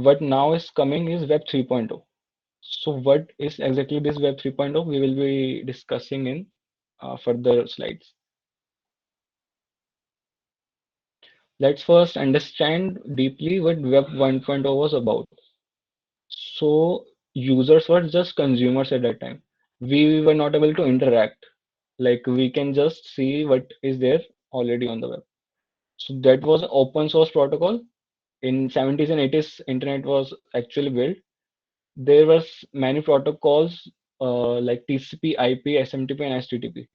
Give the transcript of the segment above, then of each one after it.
What now is coming is Web 3.0. So what is exactly this Web 3.0? We will be discussing in further slides. Let's first understand deeply what Web 1.0 was about. So users were just consumers at that time. We were not able to interact. Like we can just see what is there already on the web. So that was an open source protocol. In 70s and 80s, internet was actually built. There was many protocols like TCP, IP, SMTP, and HTTP.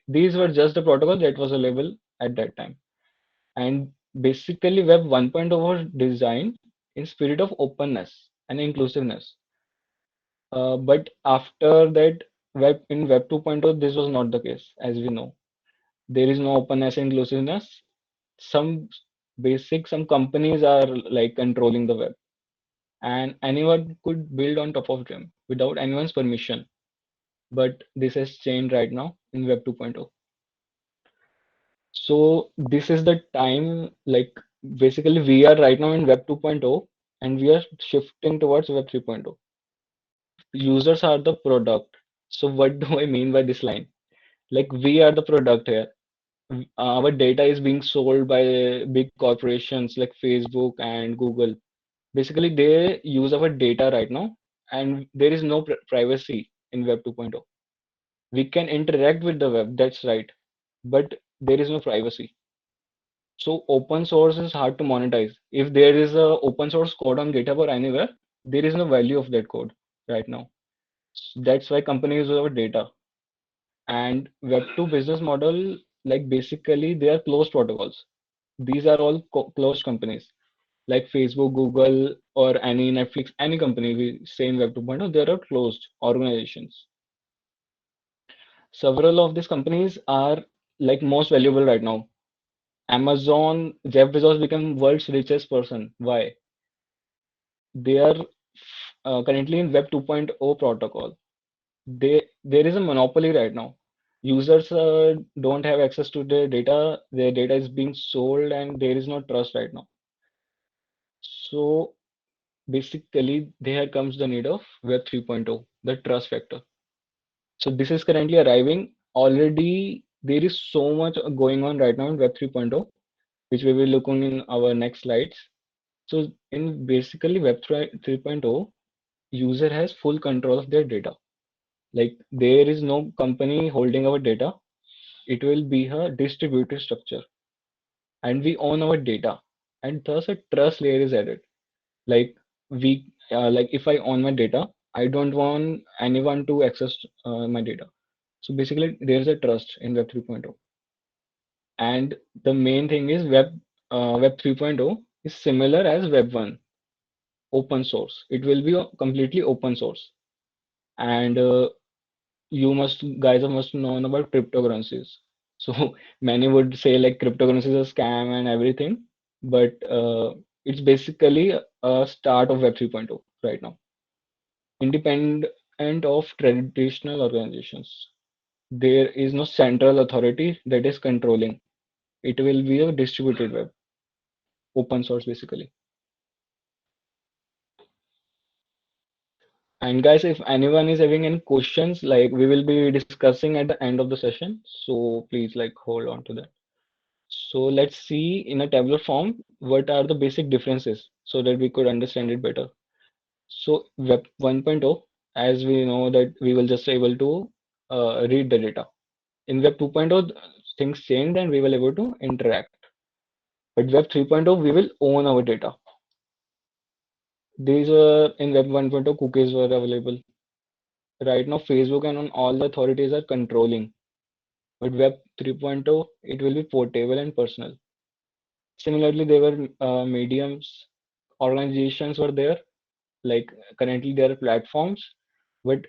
These were just the protocols that was available at that time. And basically, Web 1.0 was designed in spirit of openness and inclusiveness. But after that, Web 2.0, this was not the case, as we know. There is no openness and inclusiveness. Some some companies are like controlling the web, and anyone could build on top of them without anyone's permission. But this has changed right now in Web 2.0. So this is the time, like basically we are right now in Web 2.0 and we are shifting towards Web 3.0. Users are the product. So what do I mean by this line? Like we are the product here. Our data is being sold by big corporations like Facebook and Google. Basically, they use our data right now, and there is no privacy in Web 2.0. We can interact with the web, that's right, but there is no privacy. So open source is hard to monetize. If there is a open source code on GitHub or anywhere, there is no value of that code right now. That's why companies use our data. And Web2 business model, like basically they are closed protocols. These are all closed companies like Facebook, Google, or any Netflix, any company we say in Web 2.0, they are closed organizations. Several of these companies are like most valuable right now. Amazon, Jeff Bezos became world's richest person. Why? They are currently in Web 2.0 protocol. There is a monopoly right now. Users don't have access to their data. Their data is being sold, and there is no trust right now. So basically, there comes the need of Web 3.0, the trust factor. So this is currently arriving. Already, there is so much going on right now in Web 3.0, which we will look on in our next slides. So in basically Web 3.0, user has full control of their data. Like there is no company holding our data. It will be a distributed structure, and we own our data, and thus a trust layer is added. Like like if I own my data, I don't want anyone to access my data. So basically, there's a trust in Web 3.0. And the main thing is Web 3.0 is similar as Web 1, open source. It will be completely open source. And you must know about cryptocurrencies. So many would say like cryptocurrency is a scam and everything, but it's basically a start of Web 3.0 right now. Independent of traditional organizations. There is no central authority that is controlling. It will be a distributed web, open source basically. And guys, if anyone is having any questions, like we will be discussing at the end of the session, so please like hold on to that. So let's see in a tabular form what are the basic differences so that we could understand it better. So Web 1.0, as we know that we will just able to read the data. In Web 2.0, things changed and we will able to interact. But Web 3.0, we will own our data. These were in Web 1.0, cookies were available. Right now, Facebook and on all the authorities are controlling. But Web 3.0, it will be portable and personal. Similarly, there were mediums, organizations were there. Like currently, there are platforms, but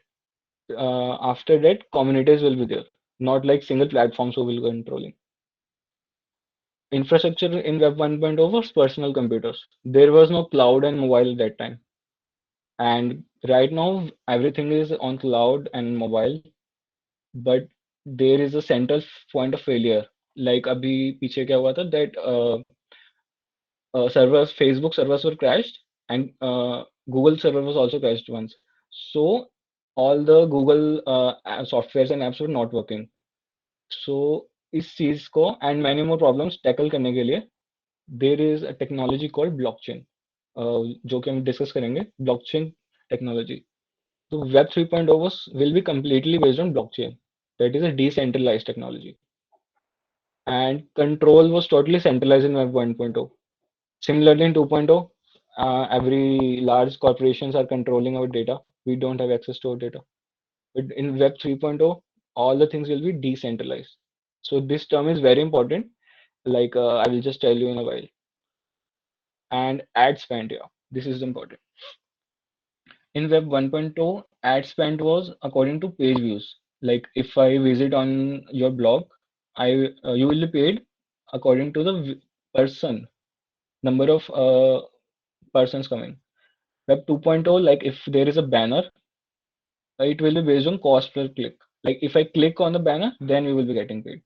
after that, communities will be there. Not like single platforms who will be controlling. Infrastructure in Web 1.0 was personal computers. There was no cloud and mobile at that time. And right now, everything is on cloud and mobile, but there is a central point of failure. Like अभी पीछे क्या हुआ था that servers, Facebook servers were crashed, and Google server was also crashed once. So all the Google softwares and apps were not working. So इस चीज को and many more problems tackle करने के लिए there is a technology called blockchain, जो कि हम discuss करेंगे blockchain technology. So Web 3.0 will be completely based on blockchain. That is a decentralized technology. And control was totally centralized in Web 1.0. Similarly, in 2.0, every large corporations are controlling our data. We don't have access to our data. But in Web 3.0, all the things will be decentralized. So this term is very important. Like I will just tell you in a while. And ad spend, yeah, this is important. In Web 1.0, ad spend was according to page views. Like if I visit on your blog, I you will be paid according to the person number of persons coming. Web 2.0, like if there is a banner, it will be based on cost per click. Like if I click on the banner, then we will be getting paid.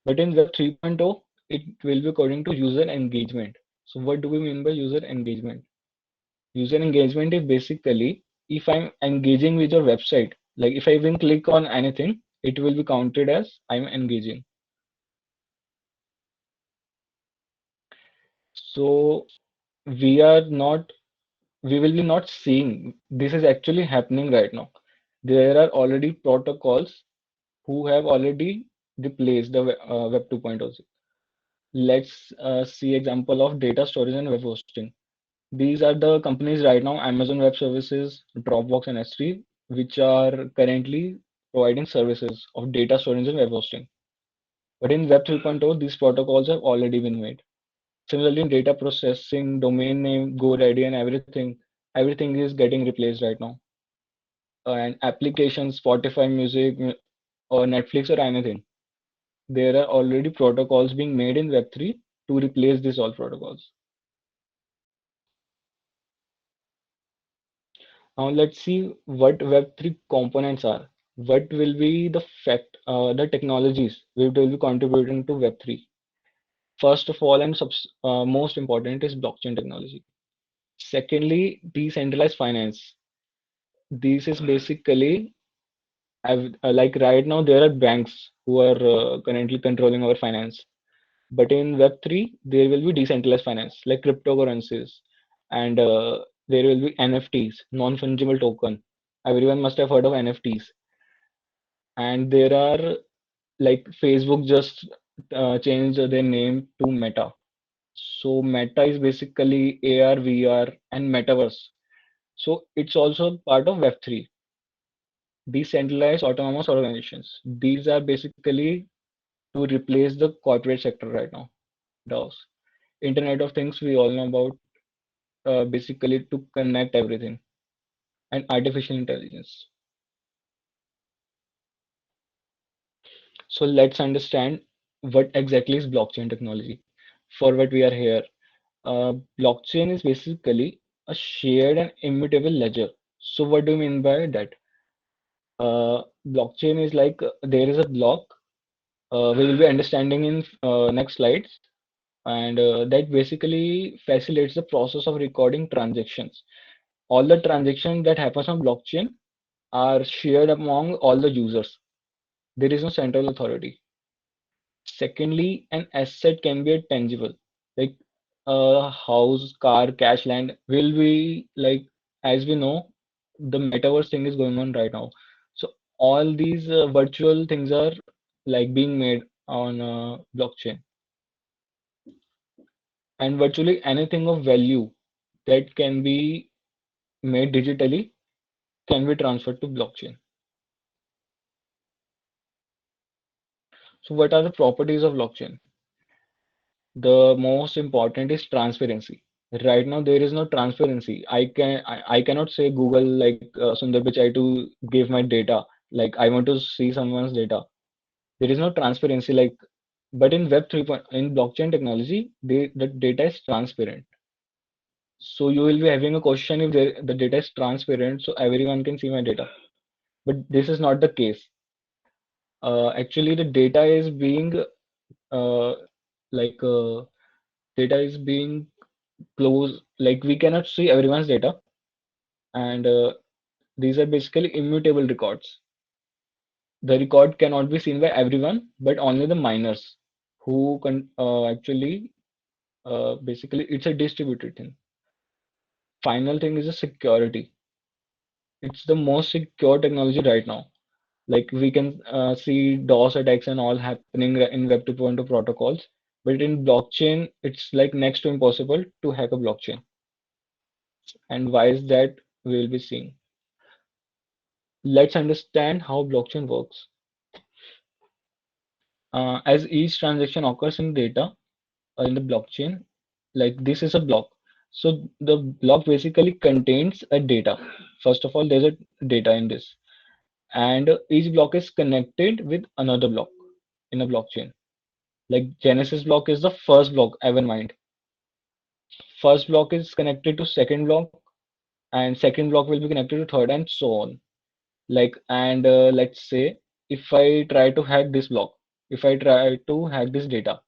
But in Web 3.0, it will be according to user engagement. So what do we mean by user engagement? User engagement is basically if I'm engaging with your website, like if I even click on anything, it will be counted as I'm engaging. So we are not, we will be not seeing this is actually happening right now. There are already protocols who have already replaced the Web 2.0. Let's see example of data storage and web hosting. These are the companies right now, Amazon Web Services, Dropbox, and S3, which are currently providing services of data storage and web hosting. But in Web 3.0, these protocols have already been made. Similarly, in data processing, domain name, GoDaddy, and everything is getting replaced right now. And applications, Spotify music, or Netflix or anything, there are already protocols being made in Web3 to replace these all protocols. Now let's see what Web3 components are. What will be the technologies which will be contributing to Web3? First of all, and most important is blockchain technology. Secondly, decentralized finance. This is basically like right now there are banks who are currently controlling our finance. But in Web3, there will be decentralized finance like cryptocurrencies, and there will be NFTs, non-fungible token. Everyone must have heard of NFTs. And there are like Facebook just changed their name to Meta. So Meta is basically AR, VR, and metaverse. So it's also part of Web3, decentralized autonomous organizations. These are basically to replace the corporate sector right now. DAOs. Internet of Things we all know about, basically to connect everything, and artificial intelligence. So let's understand what exactly is blockchain technology. For what we are here, blockchain is basically a shared and immutable ledger. So what do you mean by that? Blockchain is like there is a block. We will be understanding in next slides, and that basically facilitates the process of recording transactions. All the transactions that happens on blockchain are shared among all the users. There is no central authority. Secondly, an asset can be a tangible, like a house, car, cash, land will be like, as we know, the metaverse thing is going on right now. So all these virtual things are like being made on blockchain, and virtually anything of value that can be made digitally can be transferred to blockchain. So what are the properties of blockchain? The most important is transparency. Right now there is no transparency. I cannot say Google like Sundar Pichai to give my data. Like I want to see someone's data. There is no transparency. Like but in Web 3 in blockchain technology, the data is transparent. So you will be having a question if the data is transparent, so everyone can see my data. But this is not the case. Actually, the data is being uh, like data is being close, like we cannot see everyone's data, and these are basically immutable records. The record cannot be seen by everyone, but only the miners who can actually basically it's a distributed thing. Final thing is the security. It's the most secure technology right now. Like we can see DOS attacks and all happening in Web 2.0 protocols, but in blockchain, it's like next to impossible to hack a blockchain. And why is that? We'll be seeing. Let's understand how blockchain works. As each transaction occurs in data in the blockchain, like this is a block. So the block basically contains a data. First of all, there's a data in this, and each block is connected with another block in a blockchain. Like Genesis block is the first block ever mined. First block is connected to second block, and second block will be connected to third, and so on. Like, and let's say if I try to hack this block, if I try to hack this data,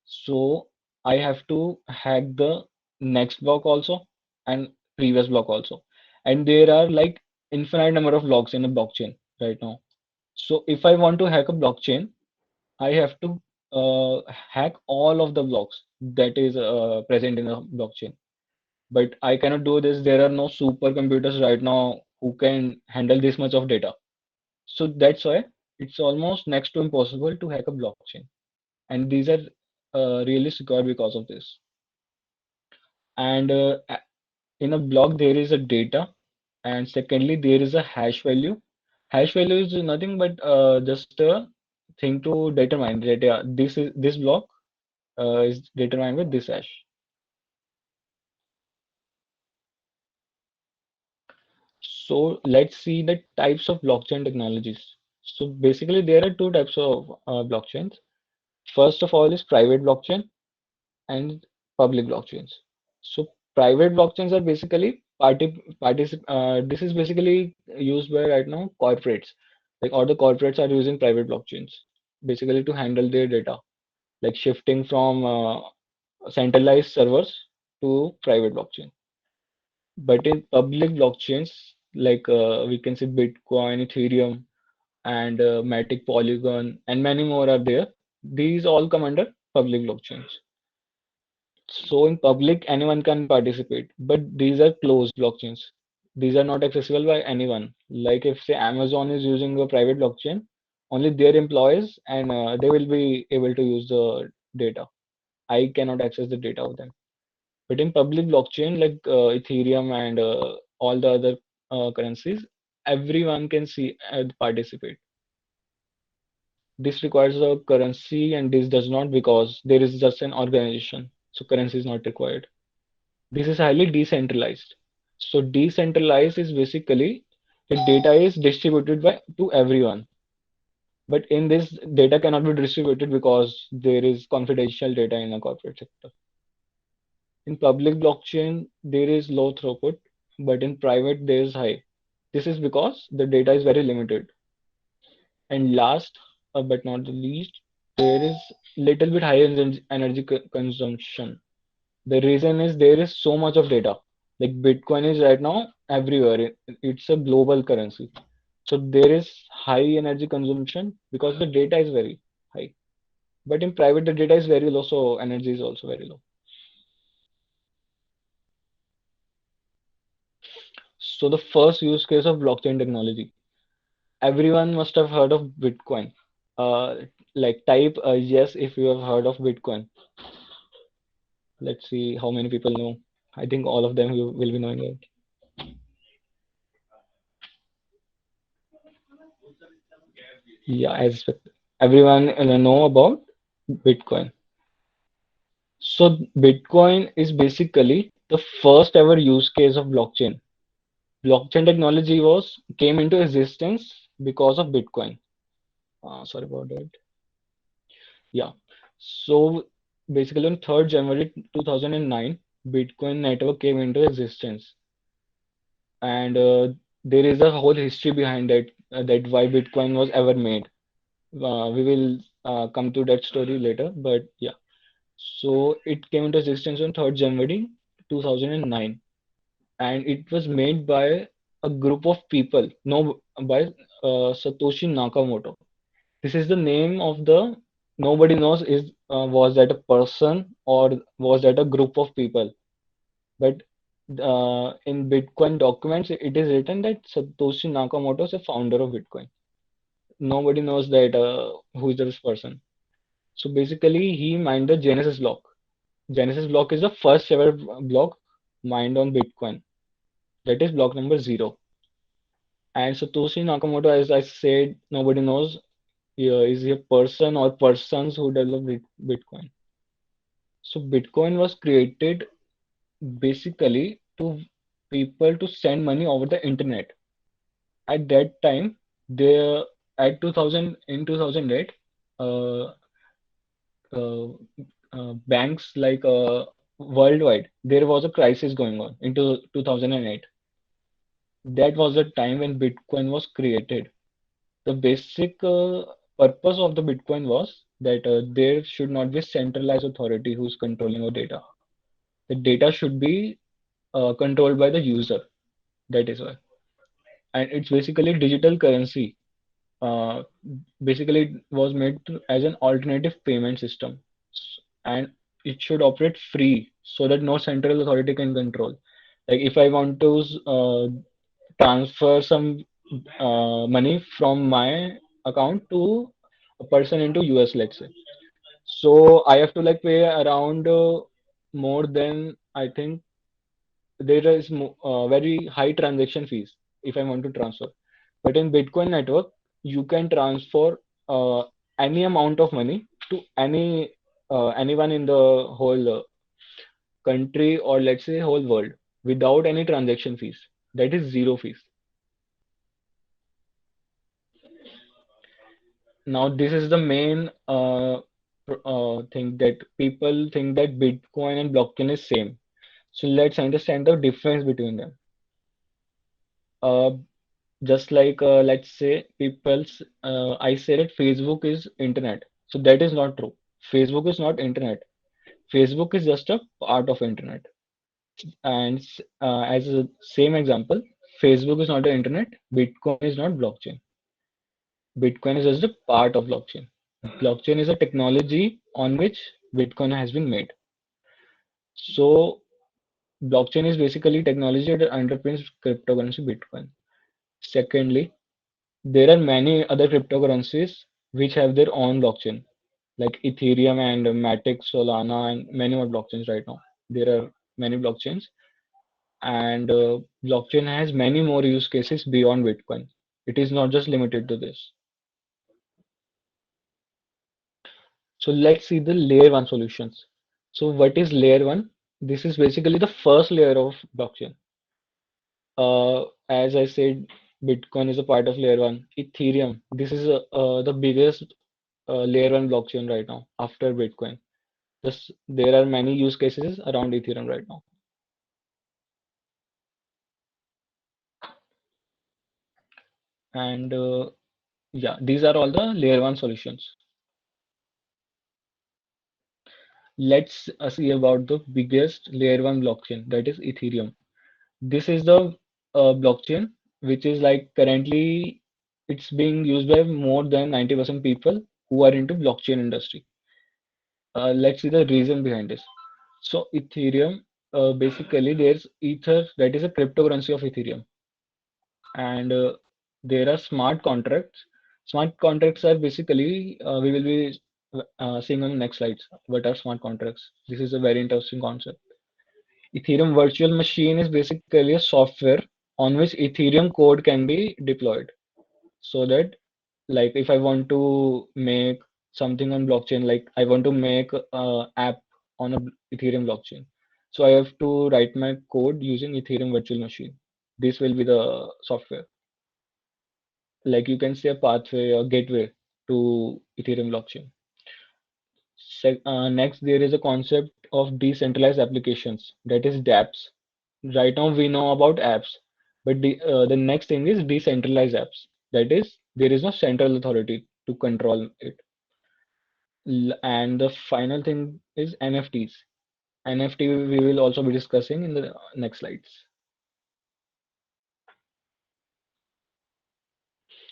so I have to hack the next block also and previous block also. And there are like infinite number of blocks in a blockchain right now. So if I want to hack a blockchain, I have to hack all of the blocks that is present in a blockchain. But I cannot do this. There are no supercomputers right now who can handle this much of data. So that's why it's almost next to impossible to hack a blockchain. And these are really secure because of this. And in a block, there is a data. And secondly, there is a hash value. Hash value is nothing but just a thing to determine that yeah, this block is determined with this hash. So let's see the types of blockchain technologies. So basically, there are two types of blockchains. First of all is private blockchain and public blockchains. So private blockchains are basically this is basically used by right now corporates. Like all the corporates are using private blockchains basically to handle their data, like shifting from centralized servers to private blockchain. But in public blockchains, like we can say Bitcoin, Ethereum, and Matic, Polygon, and many more are there. These all come under public blockchains. So in public, anyone can participate, but these are closed blockchains. These are not accessible by anyone. Like if say Amazon is using a private blockchain, only their employees and they will be able to use the data. I cannot access the data of them. But in public blockchain, like Ethereum and all the other currencies, everyone can see and participate. This requires a currency, and this does not because there is just an organization. So currency is not required. This is highly decentralized. So decentralized is basically the data is distributed by to everyone. But in this, data cannot be distributed because there is confidential data in a corporate sector. In public blockchain, there is low throughput, but in private, there is high. This is because the data is very limited. And last, but not the least, there is little bit higher energy consumption. The reason is there is so much of data. Like Bitcoin is right now everywhere. It's a global currency. So there is high energy consumption because the data is very high. But in private, the data is very low, so energy is also very low. So the first use case of blockchain technology. Everyone must have heard of Bitcoin. Uh, like type yes if you have heard of Bitcoin. Let's see how many people know. I think all of them will be knowing it. Yeah, as everyone know about Bitcoin. So Bitcoin is basically the first ever use case of blockchain. Blockchain technology was came into existence because of Bitcoin. Sorry about that. Yeah. So basically on 3rd January 2009, Bitcoin network came into existence. And there is a whole history behind it that why Bitcoin was ever made. We will come to that story later, but yeah. So it came into existence on 3rd January 2009, and it was made by a group of people, no, by Satoshi Nakamoto. This is the name of the, nobody knows is was that a person or was that a group of people. But in Bitcoin documents, it is written that Satoshi Nakamoto is the founder of Bitcoin. Nobody knows that who is this person. So basically, he mined the Genesis block. Genesis block is the first ever block mined on Bitcoin. That is block number zero. And Satoshi Nakamoto, as I said, nobody knows is he a person or persons who developed Bitcoin. So Bitcoin was created basically to people to send money over the internet. At that time, there at 2000 in 2008, uh, uh, banks like worldwide, there was a crisis going on into 2008. That was the time when Bitcoin was created. The basic purpose of the Bitcoin was that there should not be a centralized authority who's controlling our data. The data should be controlled by the user. That is why. And it's basically digital currency. Uh, Basically, it was made as an alternative payment system, and it should operate free so that no central authority can control. Like if I want to transfer some money from my account to a person into US, let's say. So I have to like pay around more than, I think there is very high transaction fees if I want to transfer. But in Bitcoin network, you can transfer uh, any amount of money to anyone in the whole country, or let's say whole world, without any transaction fees. That is zero fees. Now this is the main thing that people think that Bitcoin and blockchain is same. So let's understand the difference between them. Uh, just like let's say people's I say that Facebook is internet. So that is not true. Facebook is not internet. Facebook is just a part of internet. And as a same example, Facebook is not the internet. Bitcoin is not blockchain. Bitcoin is just a part of blockchain. Blockchain is a technology on which Bitcoin has been made. So blockchain is basically technology that underpins cryptocurrency Bitcoin. Secondly, there are many other cryptocurrencies which have their own blockchain, like Ethereum and Matic, Solana, and many more blockchains right now. There are many blockchains, and blockchain has many more use cases beyond Bitcoin. It is not just limited to this. So let's see the layer one solutions. So what is layer one? This is basically the first layer of blockchain. As I said, Bitcoin is a part of layer one. Ethereum, this is the biggest layer one blockchain right now after Bitcoin. There are many use cases around Ethereum right now. And yeah, these are all the layer one solutions. Let's see about the biggest layer one blockchain, that is Ethereum. This is the blockchain which is like currently it's being used by more than 90% people who are into blockchain industry. Let's see the reason behind this. So Ethereum, basically there's Ether, that is a cryptocurrency of Ethereum, and there are smart contracts. Smart contracts are basically we will be seeing on the next slides. What are smart contracts? This is a very interesting concept. Ethereum virtual machine is basically a software on which Ethereum code can be deployed. So that, like, if I want to make something on blockchain, like I want to make a app on a Ethereum blockchain, so I have to write my code using Ethereum virtual machine. This will be the software. Like you can say a pathway or gateway to Ethereum blockchain. Next, there is a concept of decentralized applications, that is dApps. Right now, we know about apps, but the next thing is decentralized apps. That is, there is no central authority to control it. And the final thing is NFTs. NFT we will also be discussing in the next slides.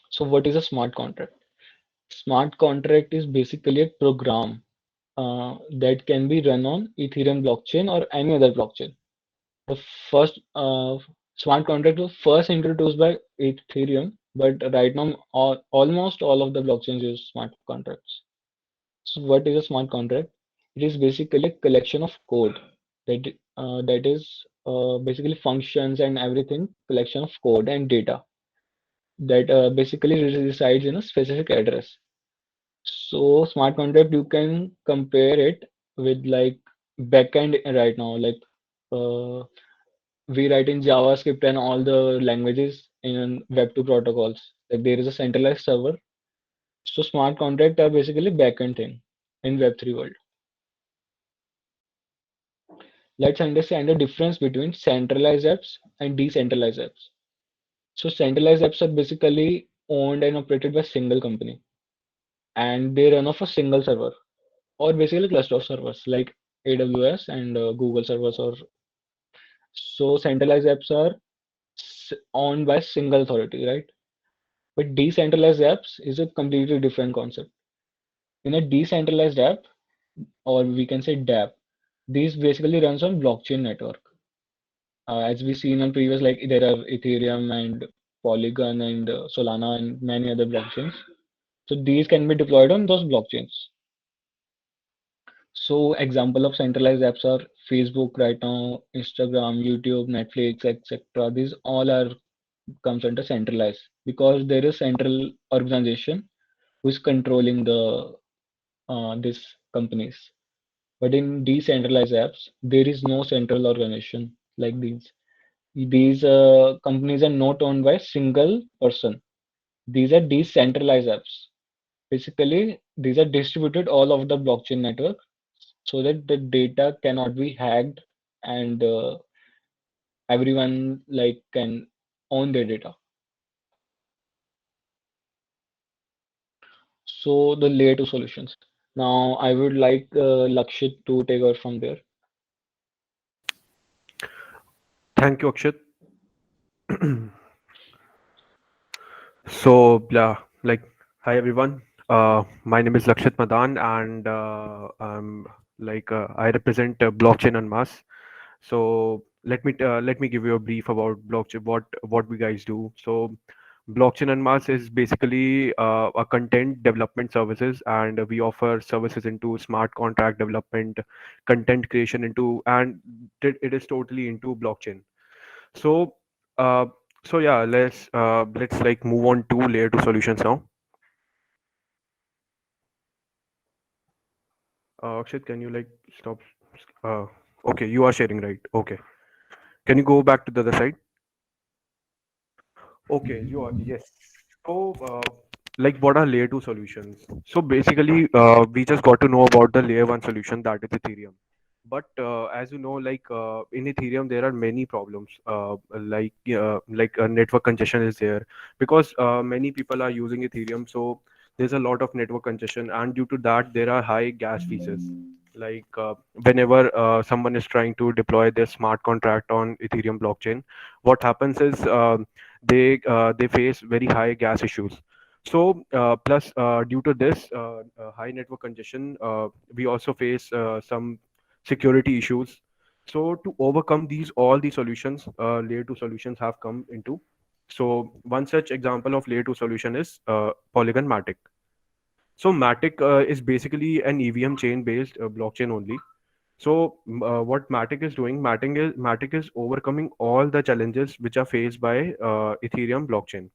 So what is a smart contract? Smart contract is basically a program that can be run on Ethereum blockchain or any other blockchain. The first smart contract was first introduced by Ethereum, but right now almost all of the blockchains use smart contracts. So what is a smart contract? It is basically a collection of code that is basically functions and everything, collection of code and data that basically resides in a specific address. So smart contract you can compare it with like backend right now, like uh, we write in JavaScript and all the languages in Web2 protocols. Like there is a centralized server. So smart contract are basically backend thing in Web3 world. Let's understand the difference between centralized apps and decentralized apps. So centralized apps are basically owned and operated by a single company, and they run off a single server or basically cluster of servers like AWS and Google servers. Or so centralized apps are owned by a single authority, right? But decentralized apps is a completely different concept. In a decentralized app, or we can say DApp, these basically runs on blockchain network. As we seen on previous, like there are Ethereum and Polygon and Solana and many other blockchains. So these can be deployed on those blockchains. So example of centralized apps are Facebook right now, Instagram, YouTube, Netflix, etc. These all are comes under centralized because there is central organization who is controlling the these companies. But in decentralized apps, there is no central organization like these. These companies are not owned by a single person. These are decentralized apps. Basically, these are distributed all over the blockchain network so that the data cannot be hacked and everyone like can own their data. So the layer two solutions. Now I would like Lakshit to take over from there. Thank you, Akshat. So, yeah, like, hi everyone. My name is Lakshit Madan, and I represent Blockchain and Mass. So let me give you a brief about blockchain. What we guys do. So, Blockchain and Mass is basically a content development services, and we offer services into smart contract development, content creation and it is totally into blockchain. So, uh, so yeah, let's like move on to layer two solutions now. Akshat, can you like stop? Uh, okay, you are sharing, right? Okay. Can you go back to the other side? Okay, you are. Yes. So, like, what are layer two solutions? So basically, we just got to know about the layer one solution, that is Ethereum. But as you know, in Ethereum, there are many problems. Network congestion is there because many people are using Ethereum. So there's a lot of network congestion, and due to that, there are high gas fees. Whenever someone is trying to deploy their smart contract on Ethereum blockchain, what happens is they face very high gas issues. So plus due to this high network congestion, we also face some security issues. So to overcome these all the solutions, layer 2 solutions have come into. So one such example of layer 2 solution is Polygon Matic. So Matic is basically an EVM chain based blockchain only. So what Matic is doing, Matic is overcoming all the challenges which are faced by Ethereum blockchain.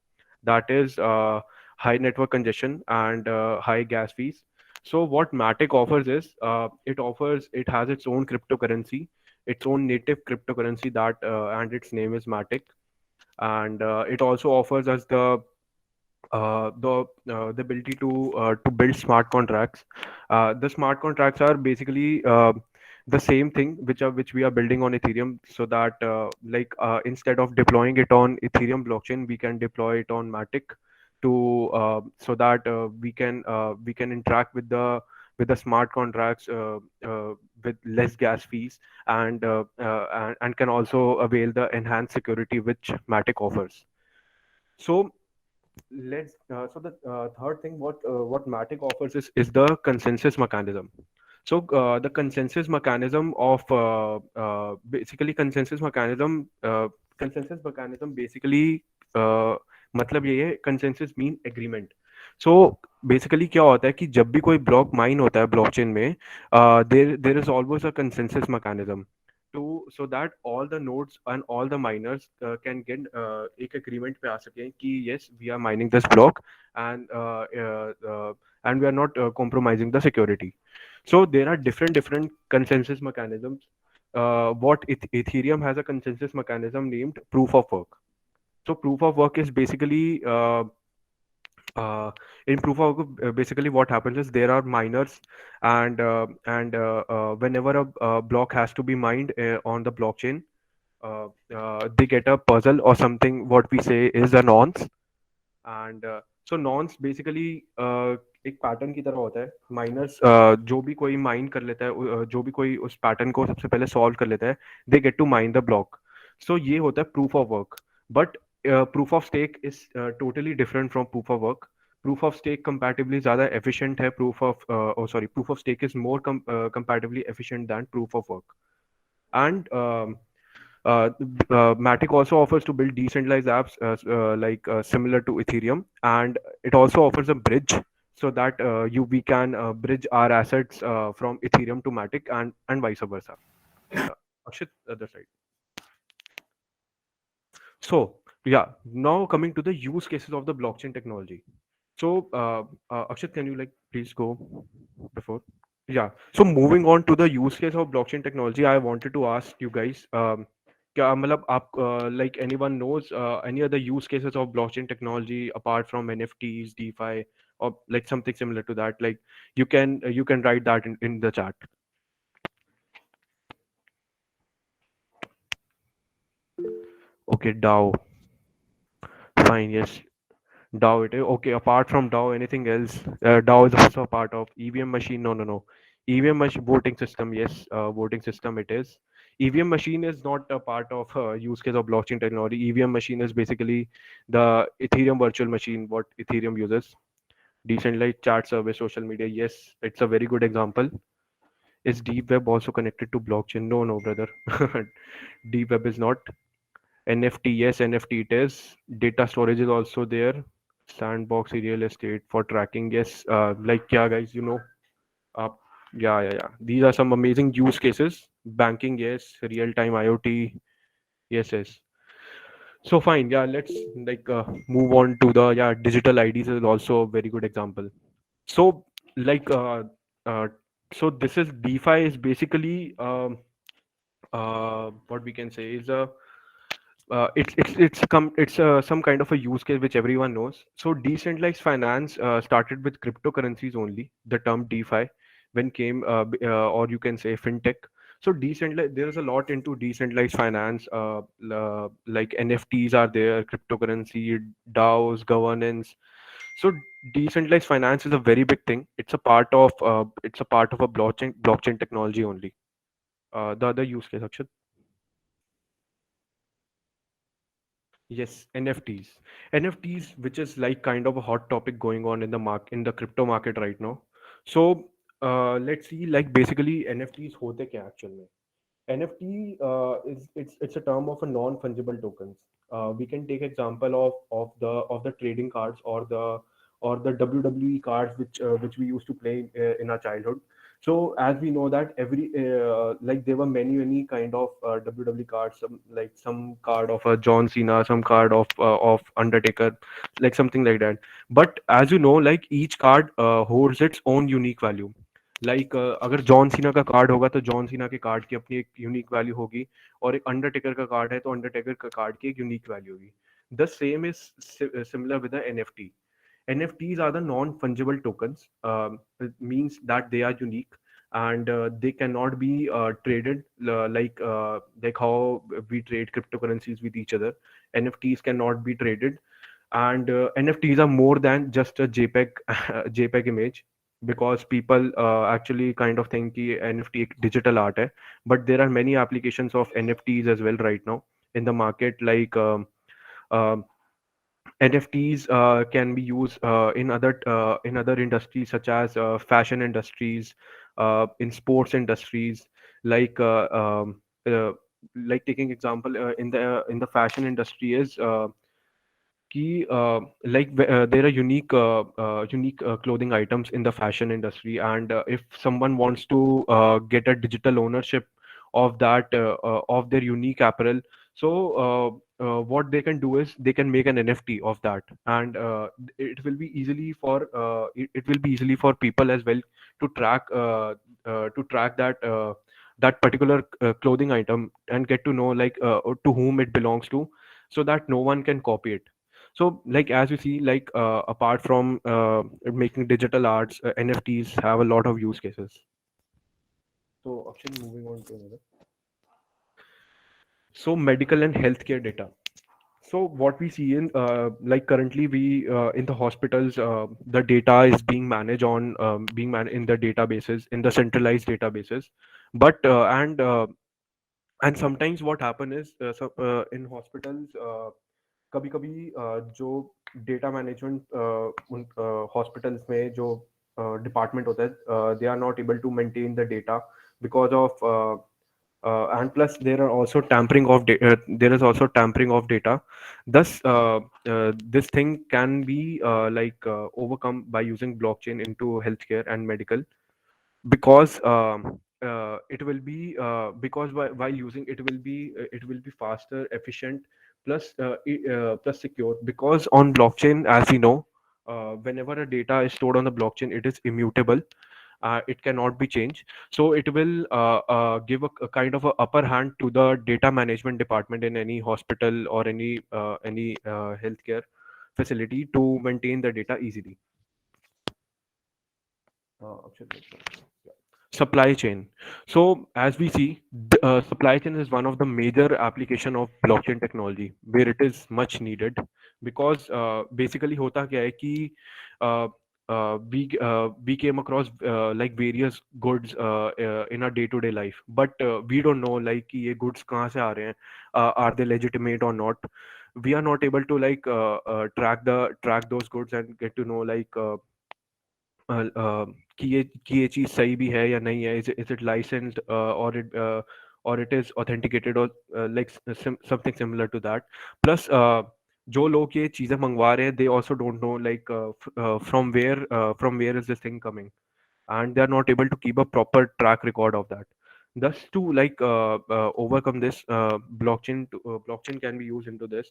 That is high network congestion and high gas fees. So what Matic offers is it has its own cryptocurrency, its own native cryptocurrency and its name is Matic, and it also offers us the ability to build smart contracts. The smart contracts are basically the same thing which we are building on Ethereum, so that instead of deploying it on Ethereum blockchain, we can deploy it on Matic to so that we can interact with the smart contracts with less gas fees, and can also avail the enhanced security which Matic offers. So the third thing what Matic offers is the consensus mechanism. So the consensus mechanism of basically consensus mechanism basically uh, मतलब ये है consensus mean agreement. So basically क्या होता है कि जब भी कोई ब्लॉक माइन होता है ब्लॉकचेन में, there is always a consensus mechanism to so that all the nodes and all the miners can get एक agreement पे आ सकें कि yes we are mining this block, and and we are not compromising the security. So there are different consensus mechanisms. Ethereum has a consensus mechanism named proof of work. So proof of work is basically uh, in proof of work, basically what happens is there are miners, and whenever a block has to be mined on the blockchain, they get a puzzle or something what we say is a nonce. And so nonce basically एक pattern की तरह होता है. Miners जो भी कोई mine कर लेता है, जो भी कोई उस पैटर्न को सबसे पहले सॉल्व कर लेता है, they get to mine the block. So ये होता है proof of work. But proof of stake is totally different from proof of work. Proof of stake comparatively ज़्यादा एफिशिएंट है. Proof of stake is more comparatively efficient than proof of work. And Matic also offers to build decentralized apps similar to Ethereum, and it also offers a bridge so that you we can bridge our assets from Ethereum to Matic, and vice versa. Akshit, other side. So yeah, now coming to the use cases of the blockchain technology. So Akshit, can you like please go before? Yeah. So moving on to the use case of blockchain technology, I wanted to ask you guys, क्या मतलब आप like anyone knows any other use cases of blockchain technology apart from NFTs, DeFi, or like something similar to that? Like you can write that in the chat. Okay, DAO. Fine. Yes. DAO it is. Okay, apart from DAO, anything else? DAO is also a part of EVM machine. No, no, no. EVM machine voting system. Yes, voting system it is. EVM machine is not a part of use case of blockchain technology. EVM machine is basically the Ethereum virtual machine, what Ethereum uses. Decentralized chat service, social media. Yes, it's a very good example. Is Deep Web also connected to blockchain? No, no, brother. Deep Web is not. NFT, yes, NFT it is. Data storage is also there. Sandbox real estate for tracking, yes. Like yeah, guys, uh, yeah. These are some amazing use cases. Banking, yes. Real-time IoT, yes. So fine, yeah. Let's like move on to the digital IDs is also a very good example. So like uh, so this is DeFi is basically what we can say is a it's some kind of a use case which everyone knows. So decentralized finance started with cryptocurrencies only. The term DeFi when came, or you can say fintech. So decentralized, there is a lot into decentralized finance. Like NFTs are there, cryptocurrency, DAOs, governance. So decentralized finance is a very big thing. It's a part of a blockchain technology only. The other use case, Akshat. Yes, NFTs. NFTs, which is like kind of a hot topic going on in the crypto market right now. So let's see, like basically NFTs होते क्या actual में? NFT is it's a term of a non-fungible tokens. We can take example of the trading cards or the WWE cards which we used to play in our childhood. So as we know that every like there were many kind of WWE cards, some card of a John Cena, some card of Undertaker, like something like that. But as you know, like each card holds its own unique value. Like अगर John Cena का card होगा तो John Cena के card की अपनी एक unique value होगी, और एक अंडरटेकर का कार्ड है तो अंडरटेकर का कार्ड की एक यूनिक वैल्यू होगी. The same is similar with the NFT. NFTs are the non-fungible tokens. It means that they are unique and they cannot be traded like how we trade cryptocurrencies with each other. NFTs cannot be traded, and NFTs are more than just a JPEG JPEG image. because people actually kind of think कि NFT एक digital art है, but there are many applications of NFTs as well right now in the market, like uh, NFTs can be used in other industries such as fashion industries, in sports industries, like uh, um, uh, like taking example in the fashion industry is कि there are unique clothing items in the fashion industry, and if someone wants to get a digital ownership of their unique apparel, so what they can do is they can make an NFT of that, and it will be easily for people as well to track that particular clothing item and get to know to whom it belongs to, so that no one can copy it. So like as you see, apart from making digital arts, NFTs have a lot of use cases. So Akshay, moving on to another. So medical and healthcare data. So what we see in currently we in the hospitals, the data is being managed in the databases, in the centralized databases. But and sometimes what happen is in hospitals, कभी कभी जो data management उन hospitals में जो department होता है, they are not able to maintain the data because of and plus there is also tampering of data. Thus this thing can be overcome by using blockchain into healthcare and medical, because it will be because while using it will be faster, efficient, plus secure, because on blockchain, as we know, whenever a data is stored on the blockchain, it is immutable. It cannot be changed, so it will give a kind of a upper hand to the data management department in any hospital or any healthcare facility to maintain the data easily. Akshay, supply chain. So as we see, supply chain is one of the major application of blockchain technology where it is much needed, because basically hota kya hai ki uh, we came across various goods in our day to day life, but we don't know like कि ये goods कहाँ से आ रहे हैं, are they legitimate or not. We are not able to track those goods and get to know कि ये चीज़ सही भी है या नहीं है, is it licensed, or it is authenticated, or something similar to that. Plus जो लोग ये चीज़ें मंगवा रहे हैं, they also don't know from where is this thing coming, and they are not able to keep a proper track record of that. Thus to overcome this, blockchain can be used into this.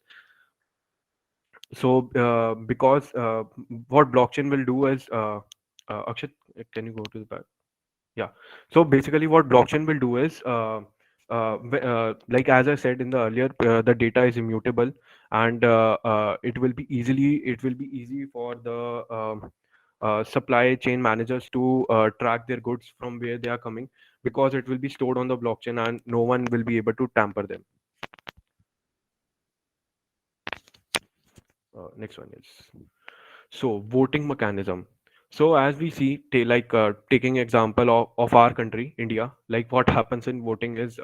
So because what blockchain will do is Akshat, can you go to the back? Yeah. So basically, what blockchain will do is, like as I said in the earlier, the data is immutable, and it will be easy for the supply chain managers to track their goods from where they are coming, because it will be stored on the blockchain and no one will be able to tamper them. Next one is, so voting mechanism. So as we see, taking example of our country, India, like what happens in voting is,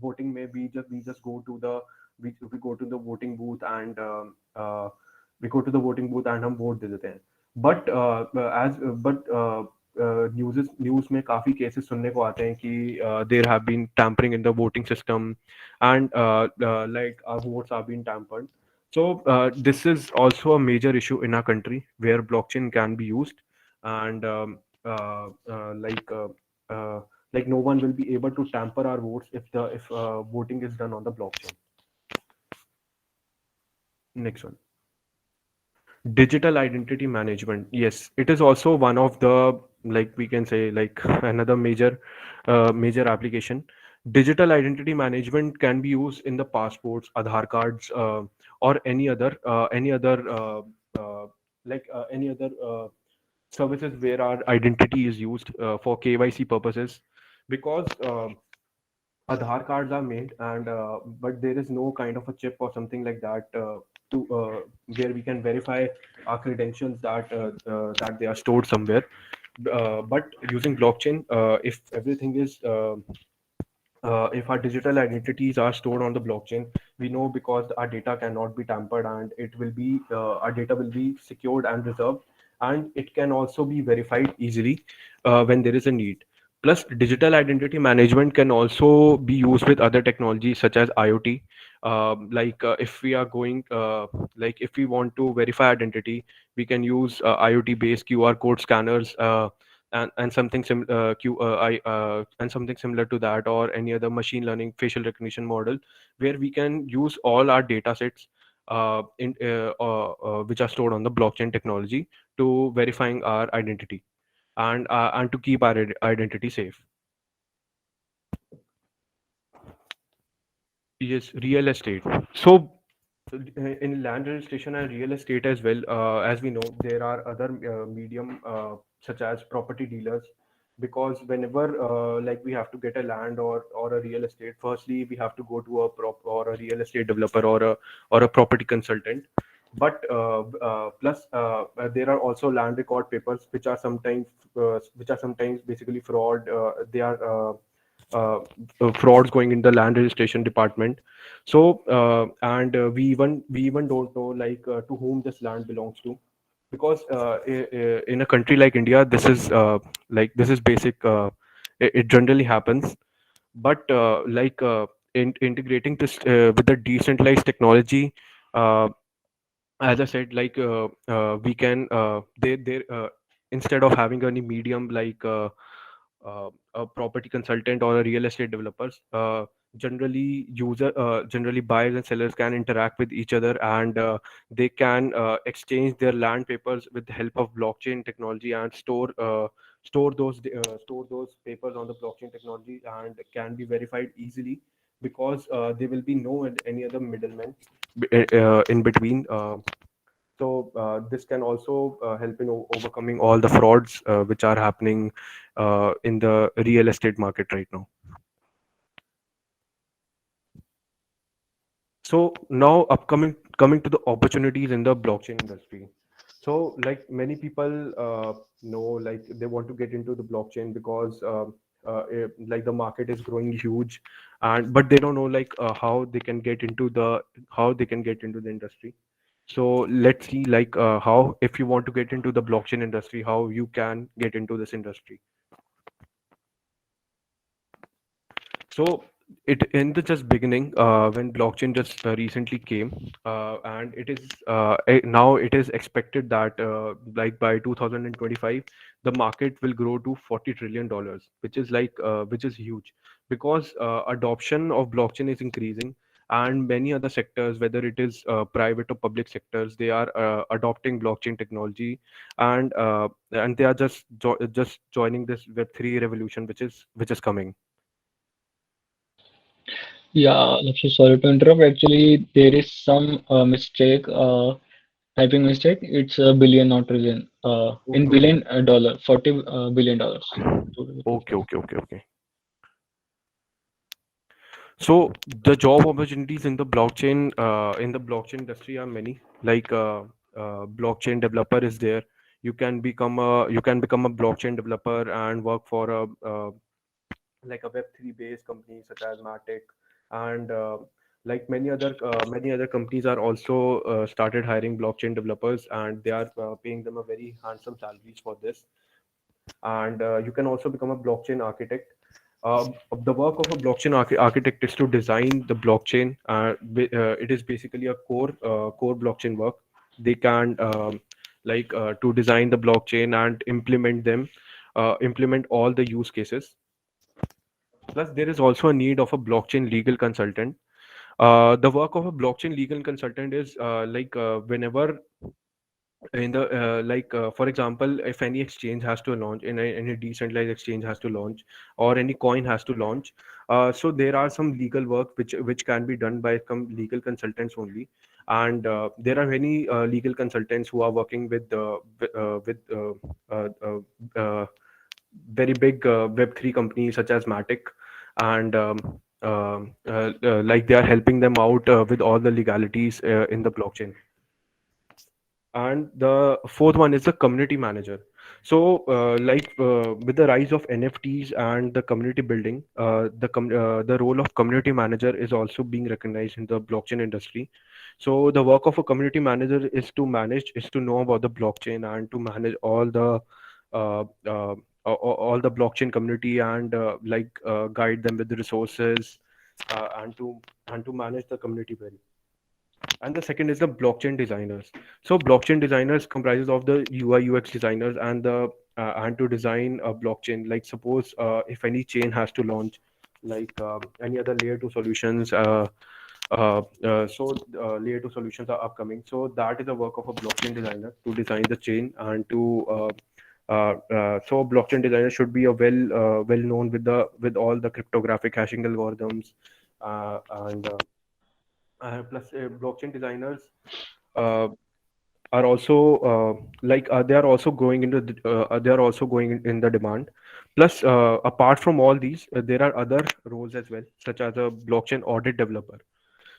voting may be just we just go to the we go to the voting booth, and we go to the voting booth and हम vote दे देते हैं. But as but news में काफी cases सुनने को आते हैं कि there have been tampering in the voting system, and our votes have been tampered. So this is also a major issue in our country where blockchain can be used, and uh, uh, like uh, uh, no one will be able to tamper our votes if voting is done on the blockchain. Next one, digital identity management. Yes, it is also one of the, like we can say, like another major application. Digital identity management can be used in the passports, Aadhaar cards, or any other services where our identity is used for KYC purposes, because Aadhaar cards are made, and but there is no kind of a chip or something like that to where we can verify our credentials that they are stored somewhere. But using blockchain, if everything is if our digital identities are stored on the blockchain, we know because our data cannot be tampered, and it will be our data will be secured and reserved, and it can also be verified easily when there is a need. Plus, digital identity management can also be used with other technologies such as IoT. If we are going, if we want to verify identity, we can use IoT-based QR code scanners. And something and something similar to that, or any other machine learning facial recognition model, where we can use all our data sets which are stored on the blockchain technology to verifying our identity, and to keep our identity safe. Yes, real estate. So, in land registration and real estate as well, as we know, there are other medium such as property dealers, because whenever we have to get a land or a real estate, firstly we have to go to a prop or a real estate developer or a property consultant. But plus there are also land record papers which are sometimes basically fraud. They are uh, frauds going in the land registration department. So we even don't know to whom this land belongs to, because in a country like India, this is basic. It generally happens, but integrating this with the decentralized technology, uh, as I said, we can they instead of having any medium a property consultant or a real estate developers, generally buyers and sellers can interact with each other, and they can exchange their land papers with the help of blockchain technology, and store those papers on the blockchain technology, and can be verified easily, because there will be no any other middlemen in between. This can also help in overcoming all the frauds which are happening in the real estate market right now. So now upcoming coming to the opportunities in the blockchain industry. So like many people know, like they want to get into the blockchain because the market is growing huge, and but they don't know how they can get into the industry. So let's see how, if you want to get into the blockchain industry, how you can get into this industry. So it in the just beginning, when blockchain just recently came, and now it is expected that by 2025 the market will grow to $40 trillion, which is huge, because adoption of blockchain is increasing, and many other sectors, whether it is private or public sectors, they are adopting blockchain technology, and they are just joining this Web3 revolution, which is coming. Yeah, Lakshya, sorry to interrupt. Actually, there is some mistake, typing mistake. It's a billion, not trillion. In Okay, billion dollar, $40 billion. To be okay, precise. okay, okay, okay. So the job opportunities in the blockchain industry are many. Blockchain developer is there. You can become a blockchain developer and work for a Web3 based company such as Matic, and many other companies are also started hiring blockchain developers, and they are paying them a very handsome salaries for this. And you can also become a blockchain architect. The work of a blockchain architect is to design the blockchain. It is basically a core blockchain work. They can to design the blockchain and implement all the use cases. Plus, there is also a need of a blockchain legal consultant. The work of a blockchain legal consultant is whenever in the for example, if any exchange has to launch, any decentralized exchange has to launch, or any coin has to launch, so there are some legal work which can be done by some legal consultants only. And there are many legal consultants who are working uh, uh, uh, very big Web3 companies such as Matic, and like they are helping them out with all the legalities in the blockchain. And the fourth one is the community manager. So with the rise of NFTs and the community building, the role of community manager is also being recognized in the blockchain industry. So the work of a community manager is to know about the blockchain and to manage uh, uh, all the blockchain community, and guide them with the resources, and to manage the community well. And the second is the blockchain designers. So blockchain designers comprises of the UI UX designers and the and to design a blockchain. Like suppose if any chain has to launch, any other layer 2 solutions, layer 2 solutions are upcoming, so that is the work of a blockchain designer to design the chain and to so blockchain designer should be a well known with all the cryptographic hashing algorithms, and plus blockchain designers uh, are also they are also going into they are also going in the demand. Plus apart from all these, there are other roles as well, such as a blockchain audit developer.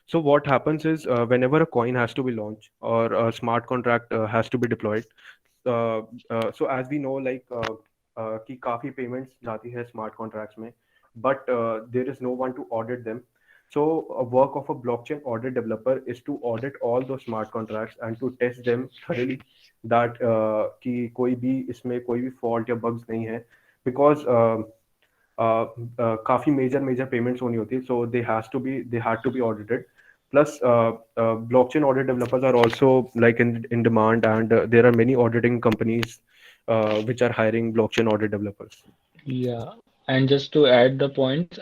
So what happens is, whenever a coin has to be launched or a smart contract has to be deployed, so as we know, कि काफी payments जाती है smart contracts में, but there is no one to audit them. So a work of a blockchain audit developer is to audit all those smart contracts and to test them thoroughly, that कि कोई भी इसमें कोई भी fault या bugs नहीं है, because काफी मेजर पेमेंट्स होनी होती है, so they had to be audited. Plus blockchain audit developers are also like in demand, and there are many auditing companies which are hiring blockchain audit developers. Yeah, and just to add the points,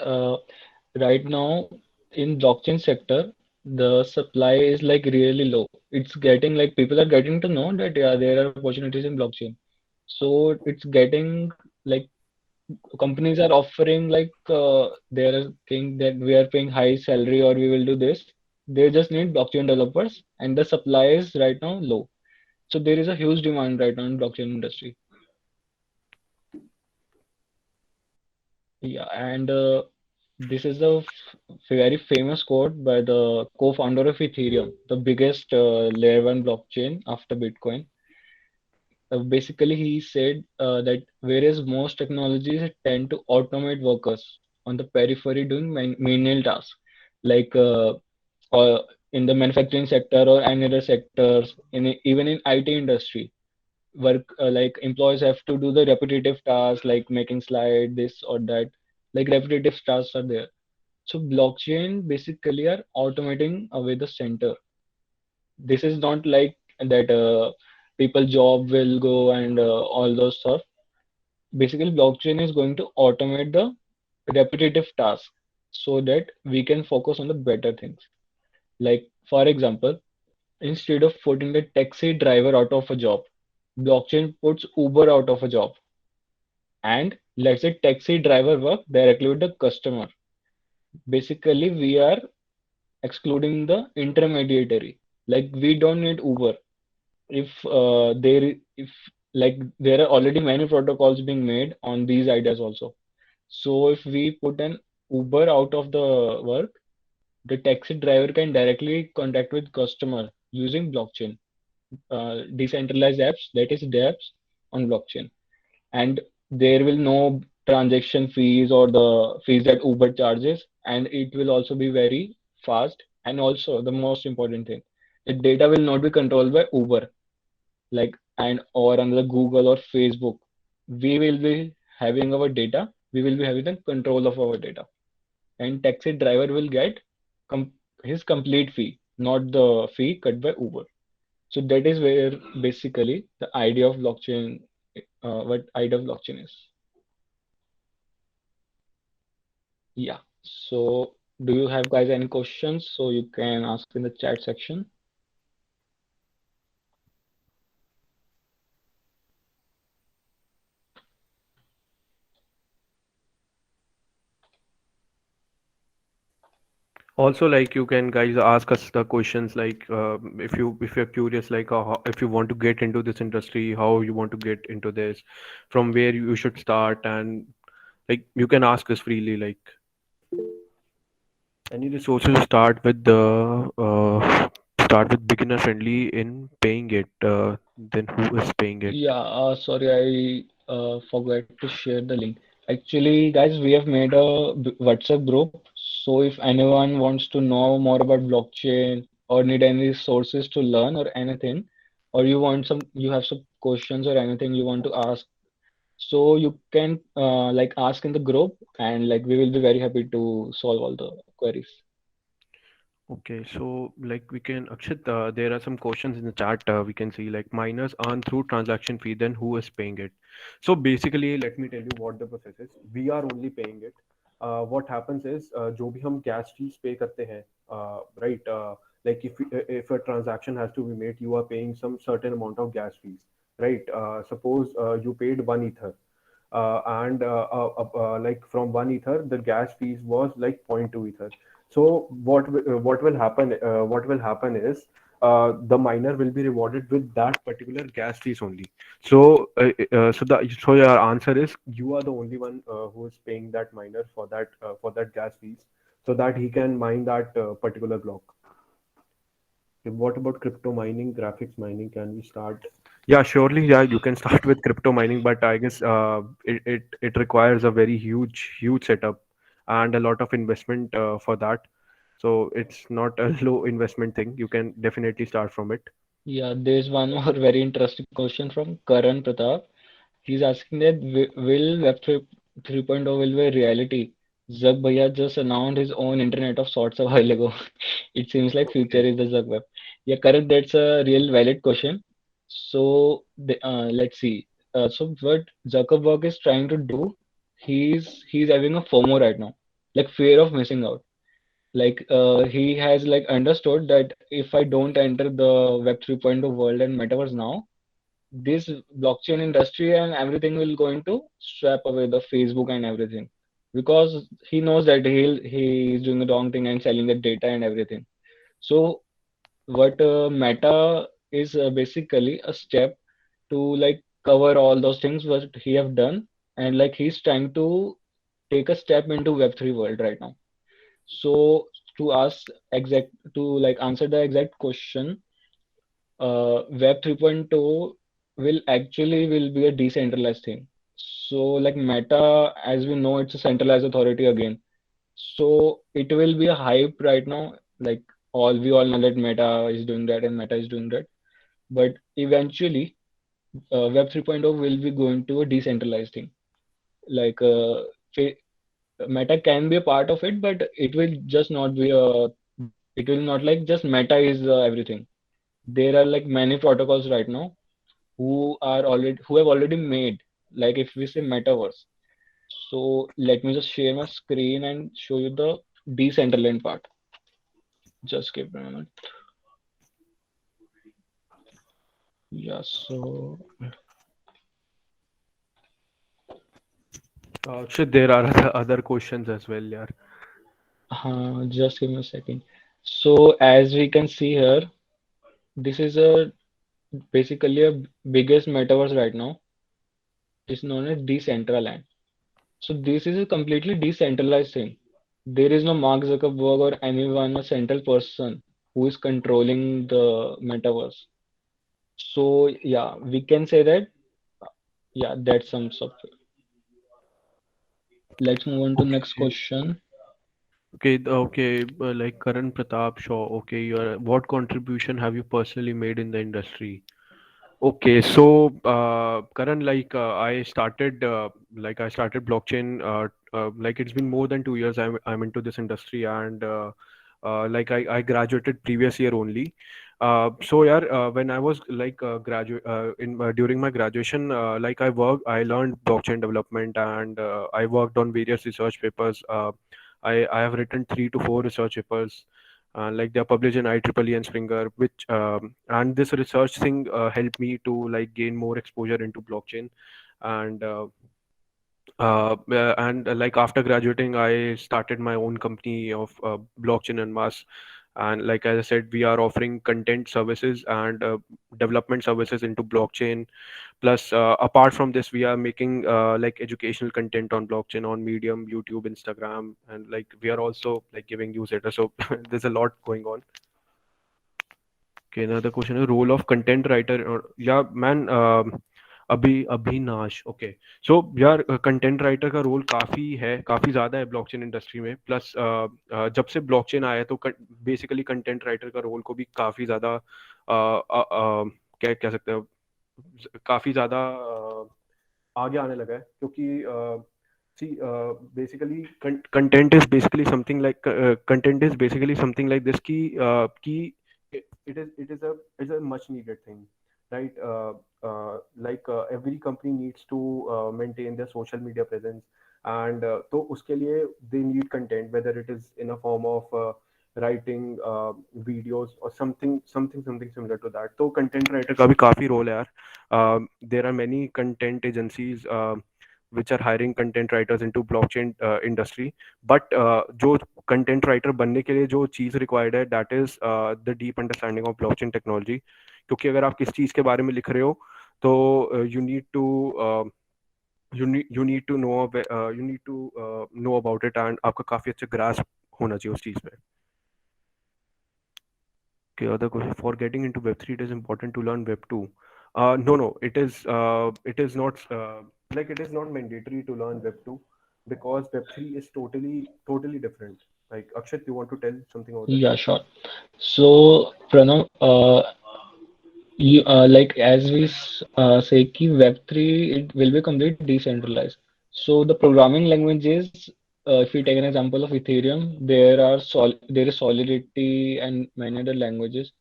right now in blockchain sector, the supply is like really low. It's getting like people are getting to know that yeah, there are opportunities in blockchain. So it's getting like companies are offering like they're saying that we are paying high salary or we will do this. They just need blockchain developers, and the supply is right now low. So there is a huge demand right now in blockchain industry. Yeah, and this is a very famous quote by the co-founder of Ethereum, the biggest layer one blockchain after Bitcoin. Basically, he said that whereas most technologies tend to automate workers on the periphery doing menial tasks, like or in the manufacturing sector or any other sectors, even in IT industry, work like employees have to do the repetitive tasks like making slide, this or that, like repetitive tasks are there. So blockchain basically are automating away the center. This is not like that people job will go and all those stuff. Basically, blockchain is going to automate the repetitive task so that we can focus on the better things. Like for example, instead of putting the taxi driver out of a job, blockchain puts Uber out of a job and lets the taxi driver work directly with the customer. Basically, we are excluding the intermediary. Like we don't need Uber. If like there are already many protocols being made on these ideas also. So if we put an Uber out of the work, the taxi driver can directly contact with customer using blockchain, decentralized apps, that is dApps on blockchain, and there will no transaction fees or the fees that Uber charges, and it will also be very fast. And also the most important thing, the data will not be controlled by Uber, like and or another Google or Facebook. We will be having our data. We will be having the control of our data, and taxi driver will get com- his complete fee, not the fee cut by Uber. So that is where basically the idea of blockchain, what idea of blockchain is. Yeah. So do you have guys any questions? So you can ask in the chat section. Also, like you can guys ask us the questions, like if you're curious, like if you want to get into this industry, how you want to get into this, from where you should start, and like you can ask us freely, like. Any resources start with beginner friendly in paying it. Then who is paying it? Yeah, sorry, I forgot to share the link. Actually, guys, we have made a WhatsApp group. So if anyone wants to know more about blockchain or need any resources to learn or anything, or you have some questions or anything you want to ask, so you can like ask in the group, and like we will be very happy to solve all the queries. Okay, so like we can, Akshit, there are some questions in the chat. We can see like miners earn through transaction fee, then who is paying it? So basically, let me tell you what the process is. We are only paying it. What happens is, जो भी हम gas fees pay करते हैं, right? Like if a transaction has to be made, you are paying some certain amount of gas fees, right? Suppose you paid 1 ether, and like from 1 ether the gas fees was like zero point 0.2 ether. So what will happen, what will happen is, the miner will be rewarded with that particular gas fees only. So your answer is you are the only one who is paying that miner for that gas fees, so that he can mine that particular block. What about crypto mining, graphics mining? Can we start? Yeah, surely. Yeah, you can start with crypto mining, but I guess it requires a very huge setup and a lot of investment for that. So it's not a low investment thing. You can definitely start from it. Yeah, there's one more very interesting question from Karan Pratap. He's asking that will Web 3.0 will be a reality? Zug Bhaiya just announced his own Internet of Sorts a while ago. It seems like future Okay. is the Zug Web. Yeah, correct. That's a real valid question. So let's see. So what Zuckerberg is trying to do, he's having a FOMO right now, like fear of missing out. Like he has like understood that if I don't enter the Web 3.0 world and metaverse now, this blockchain industry and everything will going to swap away the Facebook and everything, because he knows that he is doing the wrong thing and selling the data and everything. So what Meta is basically a step to like cover all those things what he have done, and like he's trying to take a step into Web3 world right now. So to ask exact to like answer the exact question, Web 3.0 will be a decentralized thing. So like Meta, as we know, it's a centralized authority again. So it will be a hype right now. Like we all know that Meta is doing that and Meta is doing that. But eventually, Web 3.0 will be going to a decentralized thing. Like fa- Meta can be a part of it, but it will just not be a. It will not like just Meta is everything. There are like many protocols right now who have already made, like if we say metaverse. So let me just share my screen and show you the decentraland part. Just give me a moment. Yeah, so Shit, there are other questions as well. Yeah. just give me a second. So as we can see here, this is a basically a biggest metaverse right now. It's known as decentraland. So this is a completely decentralized thing. There is no Mark Zuckerberg or anyone, a central person who is controlling the metaverse. So yeah, we can say that yeah, that sums up. Let's move on to next Okay. question. Okay, okay, like Karan Pratap Shaw. Okay, what contribution have you personally made in the industry? Okay, so Karan, like I started blockchain. Like it's been more than 2 years. I'm into this industry, and like I graduated previous year only. So yeah, when I was like graduate in during my graduation, like I learned blockchain development, and I worked on various research papers. I have written 3 to 4 research papers, like they're published in IEEE and Springer, which and this research thing helped me to like gain more exposure into blockchain, and like after graduating, I started my own company of blockchain and mass. And like as I said, we are offering content services and development services into blockchain, Plus, apart from this, we are making like educational content on blockchain on Medium, YouTube, Instagram, and like we are also like giving newsletters. So there's a lot going on. Okay, another question is role of content writer or yeah, man. Abhinash okay so यार content writer का role काफ़ी ज़्यादा है blockchain industry में plus जब से blockchain आया है तो बेसिकली कंटेंट राइटर का रोल को भी काफ़ी ज़्यादा क्या कह सकते हैं काफ़ी ज़्यादा आगे आने लगा है क्योंकि see basically content is basically something like content is basically something like this कि it is a much needed thing right every company needs to maintain their social media presence and तो उसके लिए they need content whether it is in a form of writing videos or something similar to that तो content writer का भी काफी role है यार there are many content agencies which are hiring content writers into blockchain industry but जो content writer बनने के लिए जो चीज़ required है that is the deep understanding of blockchain technology क्योंकि अगर आप किस चीज़ के बारे में लिख रहे हो तो you need to know know about it and आपका काफ़ी अच्छा grasp होना चाहिए उस चीज़ पे Okay, other question. For getting into Web3, it is important to learn Web2. No, it is not like it is not mandatory to learn Web2 because Web3 is totally different. Like Akshat, you want to tell something about this? Yeah, sure. So, Pranav, you like as we say ki Web3 it will be complete decentralized. So the programming languages, if we take an example of Ethereum, there is Solidity and many other languages.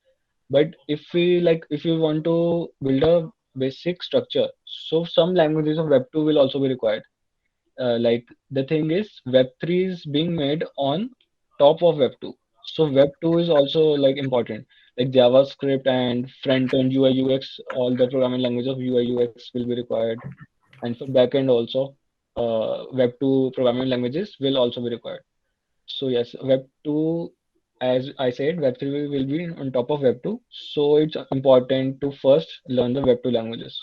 But if you want to build a basic structure, so some languages of Web2 will also be required. Like the thing is, Web3 is being made on top of Web2. So Web2 is also like important. Like JavaScript and front-end UI UX, all the programming language of UI UX will be required. And for backend also, Web2 programming languages will also be required. So yes, Web2, as I said, Web3 will be on top of Web2. So it's important to first learn the Web2 languages.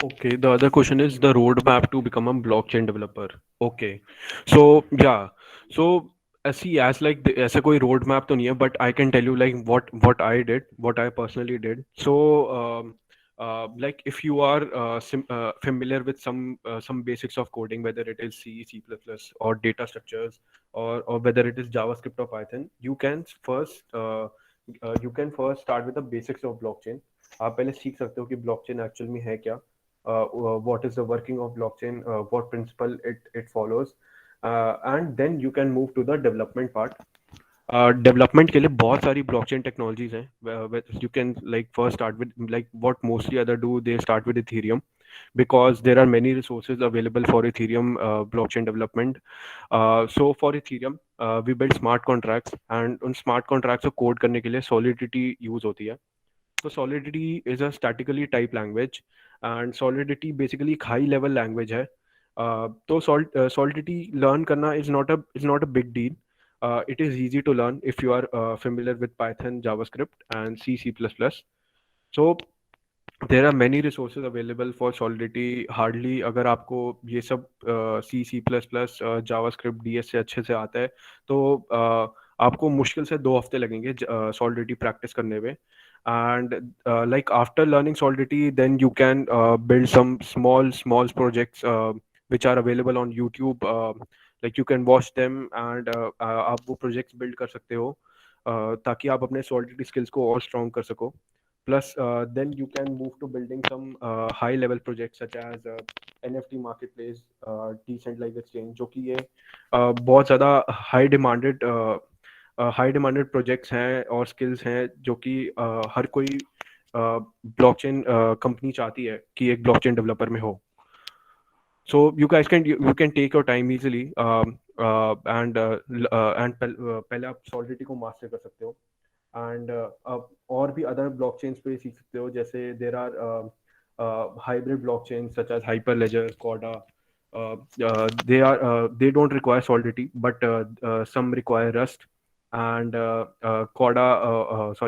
Okay, the other question is the roadmap to become a blockchain developer. Okay, so yeah, so see, as like ऐसा कोई road map तो नहीं है, but I can tell you like what I did, what I personally did. So like if you are familiar with some basics of coding, whether it is C, C++, or data structures, or whether it is JavaScript or Python, you can first start with the basics of blockchain. आप पहले सीख सकते हो कि blockchain actual में है क्या what is the working of blockchain, what principle it follows, and then you can move to the development part. Development के लिए बहुत सारी ब्लॉकचेन टेक्नोलॉजीज हैं you can like first start with like what mostly other do they start with Ethereum because there are many resources available for ethereum blockchain development so for ethereum we build smart contracts and उन smart contracts को code करने के लिए solidity use होती है so Solidity is a statically typed language, and Solidity basically एक high level language है. तो Solidity learn करना is not a big deal. It is easy to learn if you are familiar with Python, JavaScript, and C++. So there are many resources available for Solidity. Hardly अगर आपको ये सब C++, JavaScript, DS से अच्छे से आता है तो आपको मुश्किल से 2 हफ्ते लगेंगे Solidity practice करने में. And like after learning Solidity, then you can build some small projects which are available on YouTube. Like you can watch them and आप वो projects build कर सकते हो ताकि आप अपने Solidity skills को और strong कर सको. Plus, then you can move to building some high level projects such as NFT marketplace, decentralized exchange, जो कि ये बहुत ज़्यादा हाई डिमांडेड प्रोजेक्ट्स हैं और स्किल्स हैं जो कि हर कोई ब्लॉकचेन कंपनी चाहती है कि एक ब्लॉकचेन डेवलपर में हो so you guys can you can take your time easily and पहले आप सॉलिडिटी को मास्टर कर सकते हो एंड और भी अदर ब्लॉकचेन्स पे सीख सकते हो जैसे there are hybrid blockchain such as hyperledger स्कॉडा they don't require solidity but some require rust and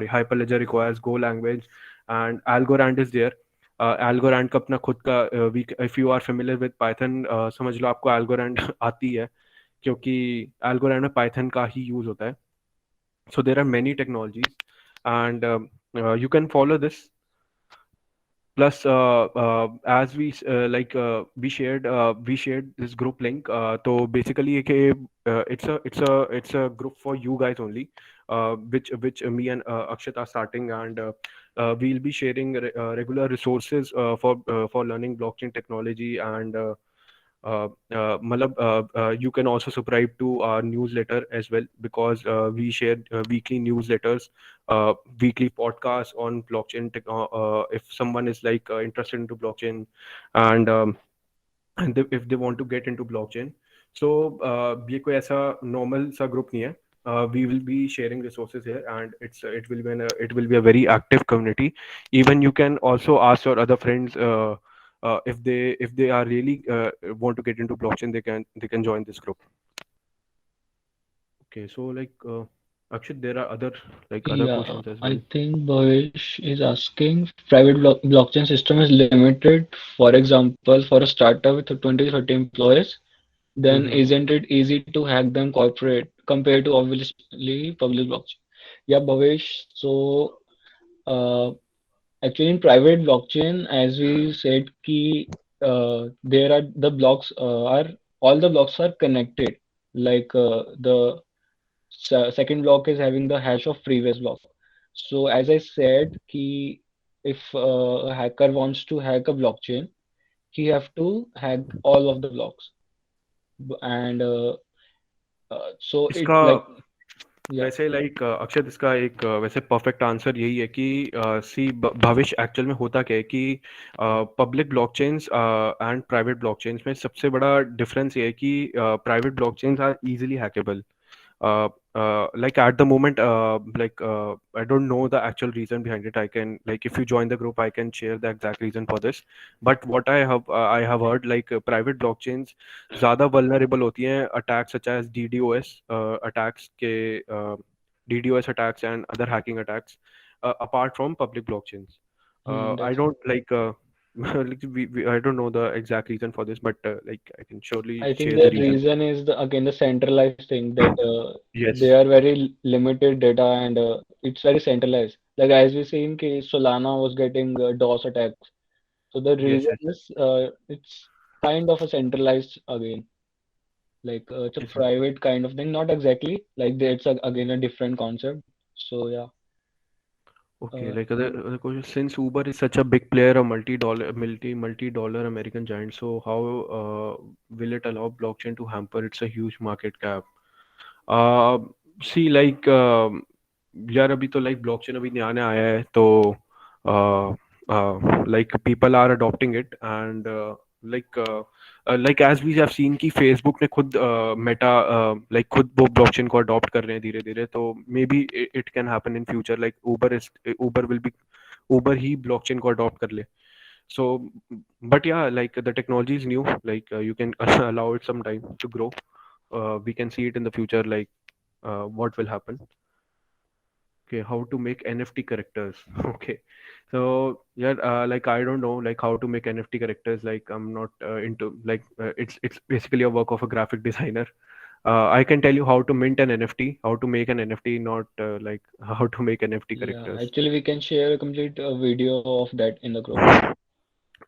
Hyperledger requires Go language, and Algorand is there. Algorand का अपना खुद का if you are familiar with Python, समझ लो आपको Algorand आती है, क्योंकि Algorand में Python का ही यूज होता है. So there are many technologies, and you can follow this. Plus as we shared this group link, so basically it's a group for you guys only, which me and Akshat are starting, and we'll be sharing regular resources for learning blockchain technology, and you can also subscribe to our newsletter as well, because we share weekly newsletters, weekly podcasts on blockchain if someone is interested into blockchain, and if they want to get into blockchain. So ये कोई ऐसा normal सा group नहीं है. We will be sharing resources here, and it will be a very active community. Even you can also ask your other friends, if they are really want to get into blockchain, they can join this group. Okay, so Akshat, there are other Yeah, questions as well. I think Bhavesh is asking private blockchain system is limited. For example, for a startup with 20 30 employees, then Mm-hmm. isn't it easy to hack them corporate compared to obviously public blockchain? Yeah, Bhavesh. So actually in private blockchain, as we said, there are the blocks are all the blocks are connected. Like the second block is having the hash of previous block. So as I said, if a hacker wants to hack a blockchain, he have to hack all of the blocks. And so it इसका like yeah, वैसे अक्षत, इसका एक वैसे perfect answer यही है कि सी भविष्य actual में होता क्या है कि public blockchains and private blockchains में सबसे बड़ा डिफरेंस ये है कि private blockchains are easily hackable. At the moment, I don't know the actual reason behind it. I can, if you join the group, I can share the exact reason for this. But what I have heard, private blockchains ज़्यादा vulnerable होती हैं attacks such as attacks के DDoS attacks and other hacking attacks, apart from public blockchains. I that's don't I don't know the exact reason for this, but I can surely I think share the the reason. reason is again the centralized thing that they Yes. are very limited data and it's very centralized. Like as we see in case Solana was getting DOS attacks. So the Yes. reason Yes. is it's kind of a centralized again. Like it's a Yes. private kind of thing, not exactly. Like it's again a different concept. So yeah. Okay, Uh, other question. Since Uber is such a big player, a multi-dollar American giant, so how will it allow blockchain to hamper? It's a huge market cap. Uh, See, यार अभी तो blockchain अभी नया नया आया है, तो people are adopting it, and as we have seen कि Facebook ने खुद मेटा खुद वो blockchain को adopt कर रहे हैं धीरे धीरे, तो maybe it can happen in future, Uber will be Uber he blockchain को adopt कर ले. So but yeah, the technology is new, you can allow it some time to grow. We can see it in the future, what will happen. Okay, how to make NFT characters. Okay, so yeah, I don't know how to make NFT characters. I'm not into it's basically a work of a graphic designer. I can tell you how to mint an NFT, how to make an NFT, not how to make NFT yeah, characters. actually we can share a complete video of that in the group. Yeah,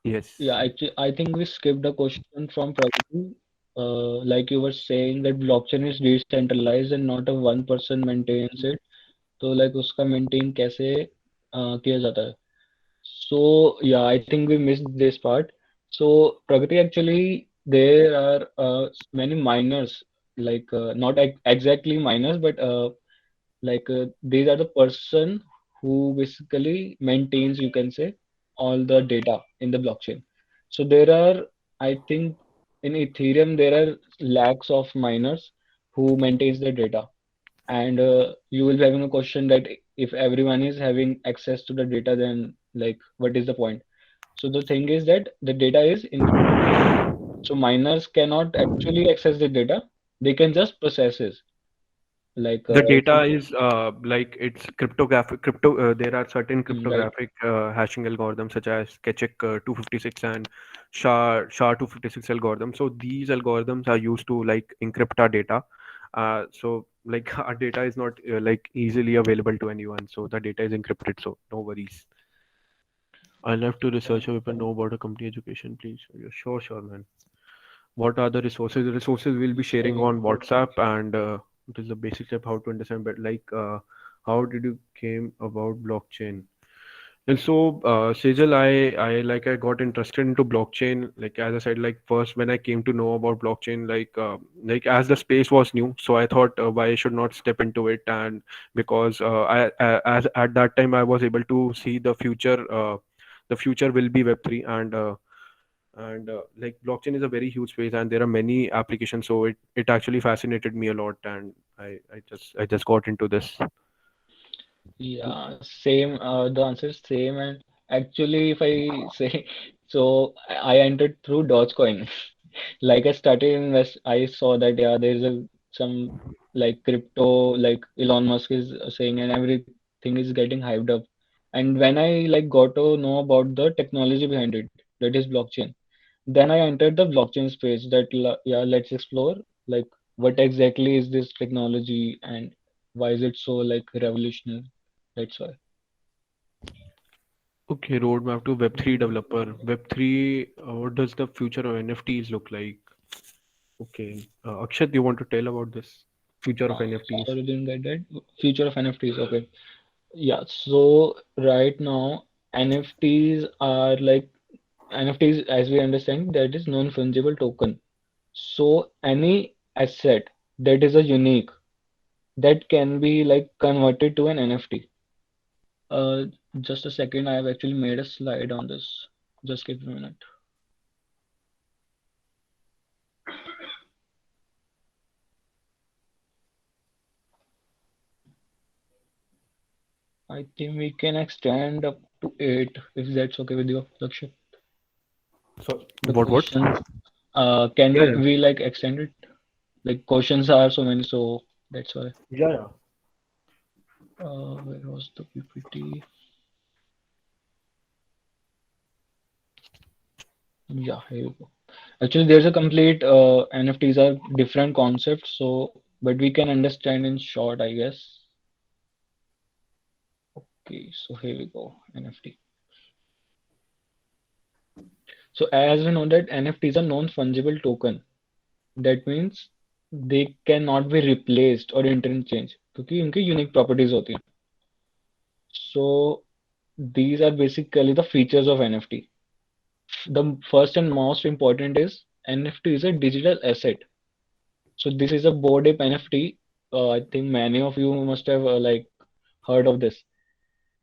Yes. actually, I think we skipped a question from Pragati. Like you were saying that blockchain is decentralized and not a one person maintains it. तो like उसका maintain कैसे किया जाता है? So yeah, I think we missed this part. So Pragati, actually there are many miners, like not exactly miners, but these are the person who basically maintains, you can say, all the data in the blockchain. So there are, I think, in Ethereum there are lakhs of miners who maintains the data, and you will be having a question that if everyone is having access to the data, then like what is the point? So the thing is that the data is infinite. So miners cannot actually access the data; they can just process it. Like The data is like it's cryptographic crypto there are certain right. cryptographic hashing algorithms such as Keccak 256 and SHA 256 algorithm. So these algorithms are used to like encrypt our data. So like our data is not like easily available to anyone, so the data is encrypted, so no worries. I'll have to research if I know about a company education, please. Yeah, sure, sure, man. What are the resources? The resources we'll be sharing So on WhatsApp, and it is the basic step how to understand. But like, how did you came about blockchain? And so, Sejal, I got interested into blockchain. Like as I said, like first when I came to know about blockchain, like as the space was new, so I thought why I should not step into it. And because as at that time I was able to see the future. The future will be Web3, and like blockchain is a very huge space, and there are many applications. So it actually fascinated me a lot, and I just got into this. yeah, same. The answer is same. And actually, if I say, so I entered through Dogecoin. Like I started invest, I saw that yeah, there's a some like crypto, like Elon Musk is saying, and everything is getting hyped up. And when I like got to know about the technology behind it, that is blockchain, then I entered the blockchain space. Yeah, let's explore like what exactly is this technology and why is it so like revolutionary. That's why. Okay, roadmap to Web3 developer. Web3, what does the future of NFTs look like? Okay, Akshat, you want to tell about this future of NFTs? Sorry, didn't get that. Future of NFTs. Okay. Yeah, so right now NFTs are like NFTs as we understand that is non-fungible token. So any asset that is a unique that can be like converted to an NFT. Uh, just a second, I have actually made a slide on this. Just give me a minute. I think we can extend up to 8 if that's okay with you, Lakshya. So The what? questions, can Yeah, yeah, we like extend it? Like questions are so many, so that's why. yeah, yeah. Where was the PPT? Yeah, here you go. Actually, there's a complete NFTs are different concepts, so but we can understand in short, I guess. Okay, so here we go, NFT. So as we know that NFTs are non-fungible token. That means they cannot be replaced or interchange क्योंकि इनकी unique properties होती हैं. So these are basically the features of NFT. The first and most important is NFT is a digital asset. So this is a Bored Ape NFT. I think many of you must have like heard of this.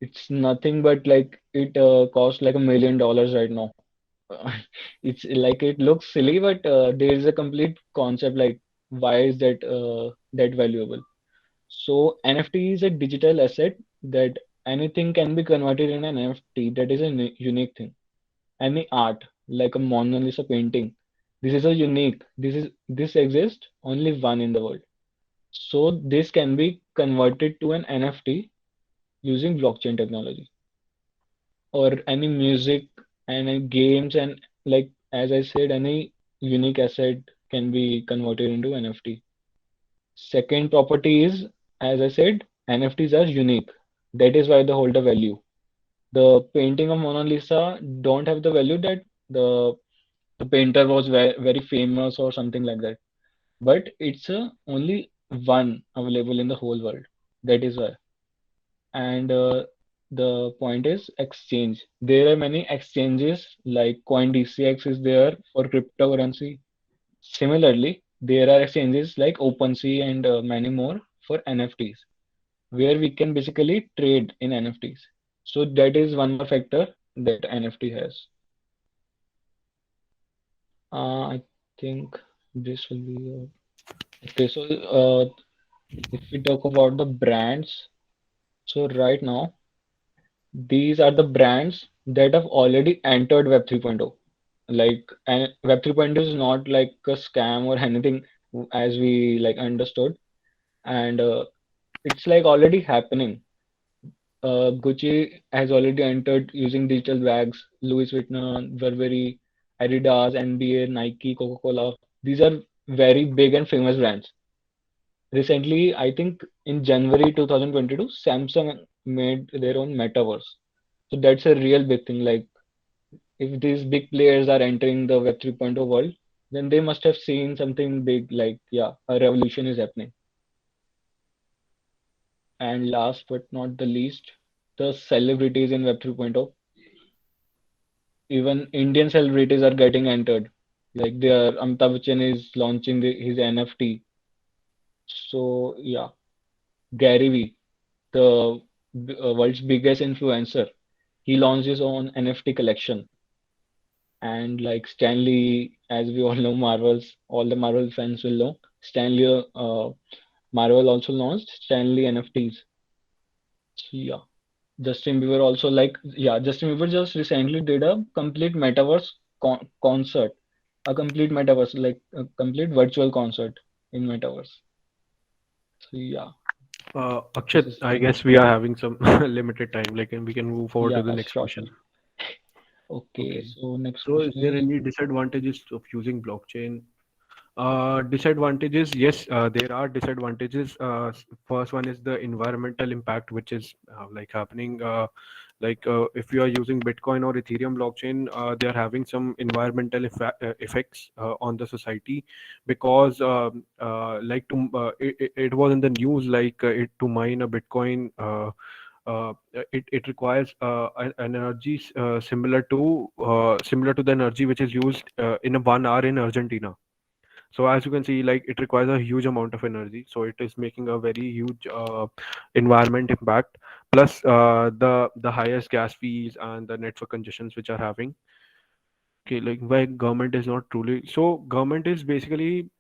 It's nothing but like it costs like $1 million right now. It's like it looks silly, but there is a complete concept like why is that valuable? So NFT is a digital asset that anything can be converted in an NFT. That is a unique thing. Any art like a Mona Lisa painting, this is a unique. This exists only one in the world. So this can be converted to an NFT using blockchain technology or any music and any games and like as I said, any unique asset can be converted into NFT. Second property is, as I said, NFTs are unique. That is why they hold a value. The painting of Mona Lisa don't have the value that the the painter was very famous or something like that. But it's only one available in the whole world. That is why. And the point is exchange. There are many exchanges like CoinDCX is there for cryptocurrency. Similarly, there are exchanges like OpenSea and many more for NFTs, where we can basically trade in NFTs. So that is one more factor that NFT has. I think this will be okay. So if we talk about the brands, so right now these are the brands that have already entered Web 3.0. Like and Web 3.0 is not like a scam or anything as we like understood. and it's like already happening. Gucci has already entered using digital bags. Louis Vuitton, Burberry, Adidas, NBA, Nike, Coca-Cola. These are very big and famous brands. Recently, I think in January 2022, Samsung made their own metaverse. So that's a real big thing. Like if these big players are entering the Web 3.0 world, then they must have seen something big. Like yeah, a revolution is happening. And last but not the least, the celebrities in Web 3.0. Even Indian celebrities are getting entered. Like their Amitabh Bachchan is launching his NFT. So yeah, Gary Vee, the world's biggest influencer, he launched his own NFT collection. And like Stanley, as we all know, Marvels, all the Marvel fans will know, Stanley, Marvel also launched Stanley NFTs. So, yeah, Justin Bieber also Justin Bieber just recently did a complete metaverse concert, a complete metaverse, like a complete virtual concert in metaverse. So yeah, this Akshat, is I like guess we are having some limited time. Like, and we can move forward to yeah, the next sure, sure. question. Okay, Okay. so next So, is question there is any disadvantages of using blockchain? Disadvantages, yes, there are disadvantages. First one is the environmental impact, which is like happening. If you are using Bitcoin or Ethereum blockchain, they are having some environmental effects on the society because, it was in the news to mine a Bitcoin. It requires an energy similar to the energy which is used in a 1 hour in Argentina. So as you can see, like it requires a huge amount of energy, so it is making a very huge environment impact. Plus the highest gas fees and the network congestions which are having. Okay, like why government is not truly, so government is basically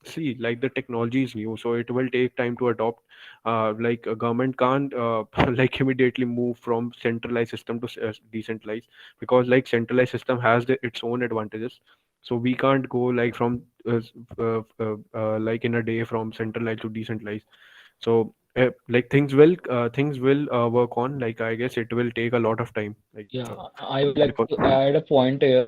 see, like the technology is new, so it will take time to adopt. Like a government can't like immediately move from centralized system to decentralized, because like centralized system has its own advantages. So we can't go like from like in a day from centralized to decentralized. So like things will work on, like I guess it will take a lot of time, like yeah. I would like because to add a point here.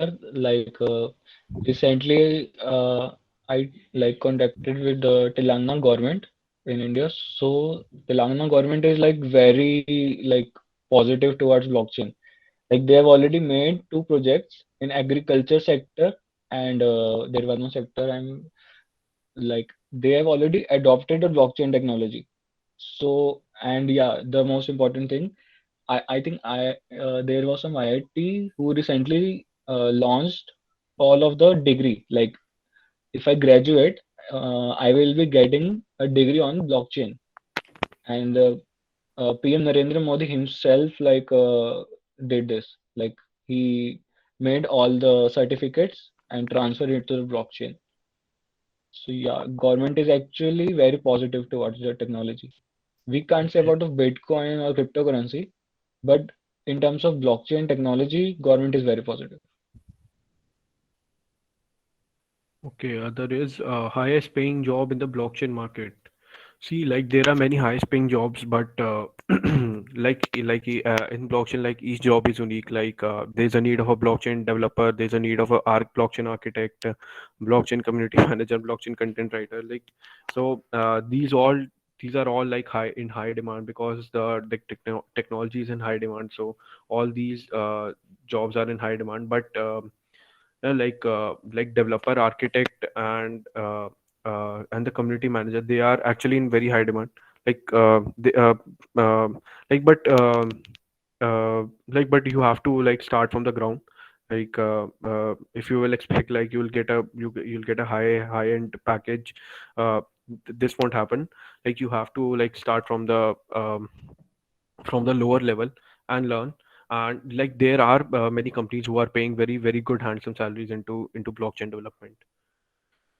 Recently, I like contacted with the Telangana government in India. So Telangana government is like very like positive towards blockchain. Like they have already made two projects in agriculture sector and there was one sector I'm like they have already adopted the blockchain technology. So and yeah, the most important thing, I think there was some IIT who recently launched all of the degree. Like if I graduate, I will be getting a degree on blockchain. And PM Narendra Modi himself did this. Like he made all the certificates and transferred it to the blockchain. So yeah, government is actually very positive towards the technology. We can't say about the Bitcoin or cryptocurrency, but in terms of blockchain technology, government is very positive. okay, there is highest paying job in the blockchain market. See, like there are many highest paying jobs, but in blockchain, like each job is unique. Like there's a need of a blockchain developer, there's a need of a blockchain architect, blockchain community manager, blockchain content writer. Like so, these are all like high demand because the technology is in high demand. So all these jobs are in high demand, but like developer, architect, and the community manager, they are actually in very high demand. Like like but but you have to like start from the ground. Like if you will expect like you'll get a high end package, uh, this won't happen. Like you have to like start from the lower level and learn. And like there are many companies who are paying very good handsome salaries into blockchain development.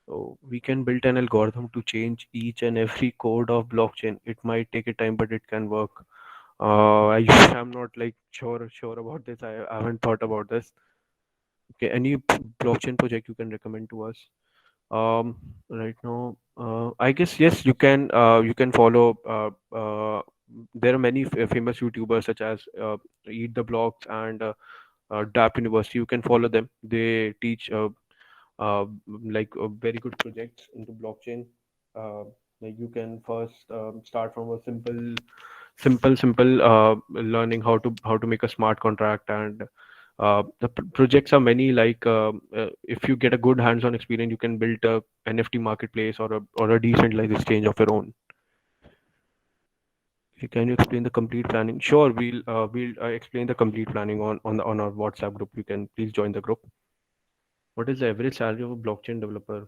So we can build an algorithm to change each and every code of blockchain. It might take a time, but it can work. I'm not like sure about this. I haven't thought about this. Okay, any blockchain project you can recommend to us? Right now, I guess yes, you can follow. There are many famous YouTubers such as Eat the Blogs and DAP University. You can follow them. They teach very good projects into blockchain. Uh, like you can first start from a simple learning how to make a smart contract, and projects are many. If you get a good hands-on experience, you can build a NFT marketplace or a decentralized exchange of your own. Can you explain the complete planning? Sure, we'll explain the complete planning on our WhatsApp group. You can please join the group. What is the average salary of a blockchain developer?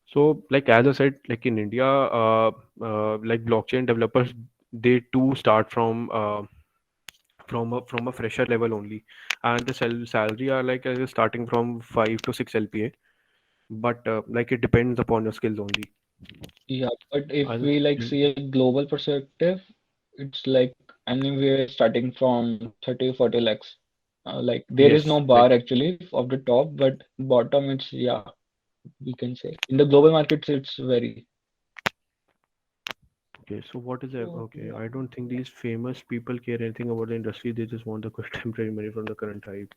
So, like as I said, like in India, like blockchain developers, they too start from a fresher level only, and the salary are like starting from 5 to 6 LPA. But like it depends upon your skills only. Yeah, but if Other, we like see a global perspective, it's like anywhere starting from 30, 40 lakhs. Like there is yes, no like bar actually of the top, but bottom it's, yeah, we can say. In the global markets, it's very. okay. So what is it? So, Okay, yeah. I don't think these famous people care anything about the industry. They just want the quick temporary money from the current hype.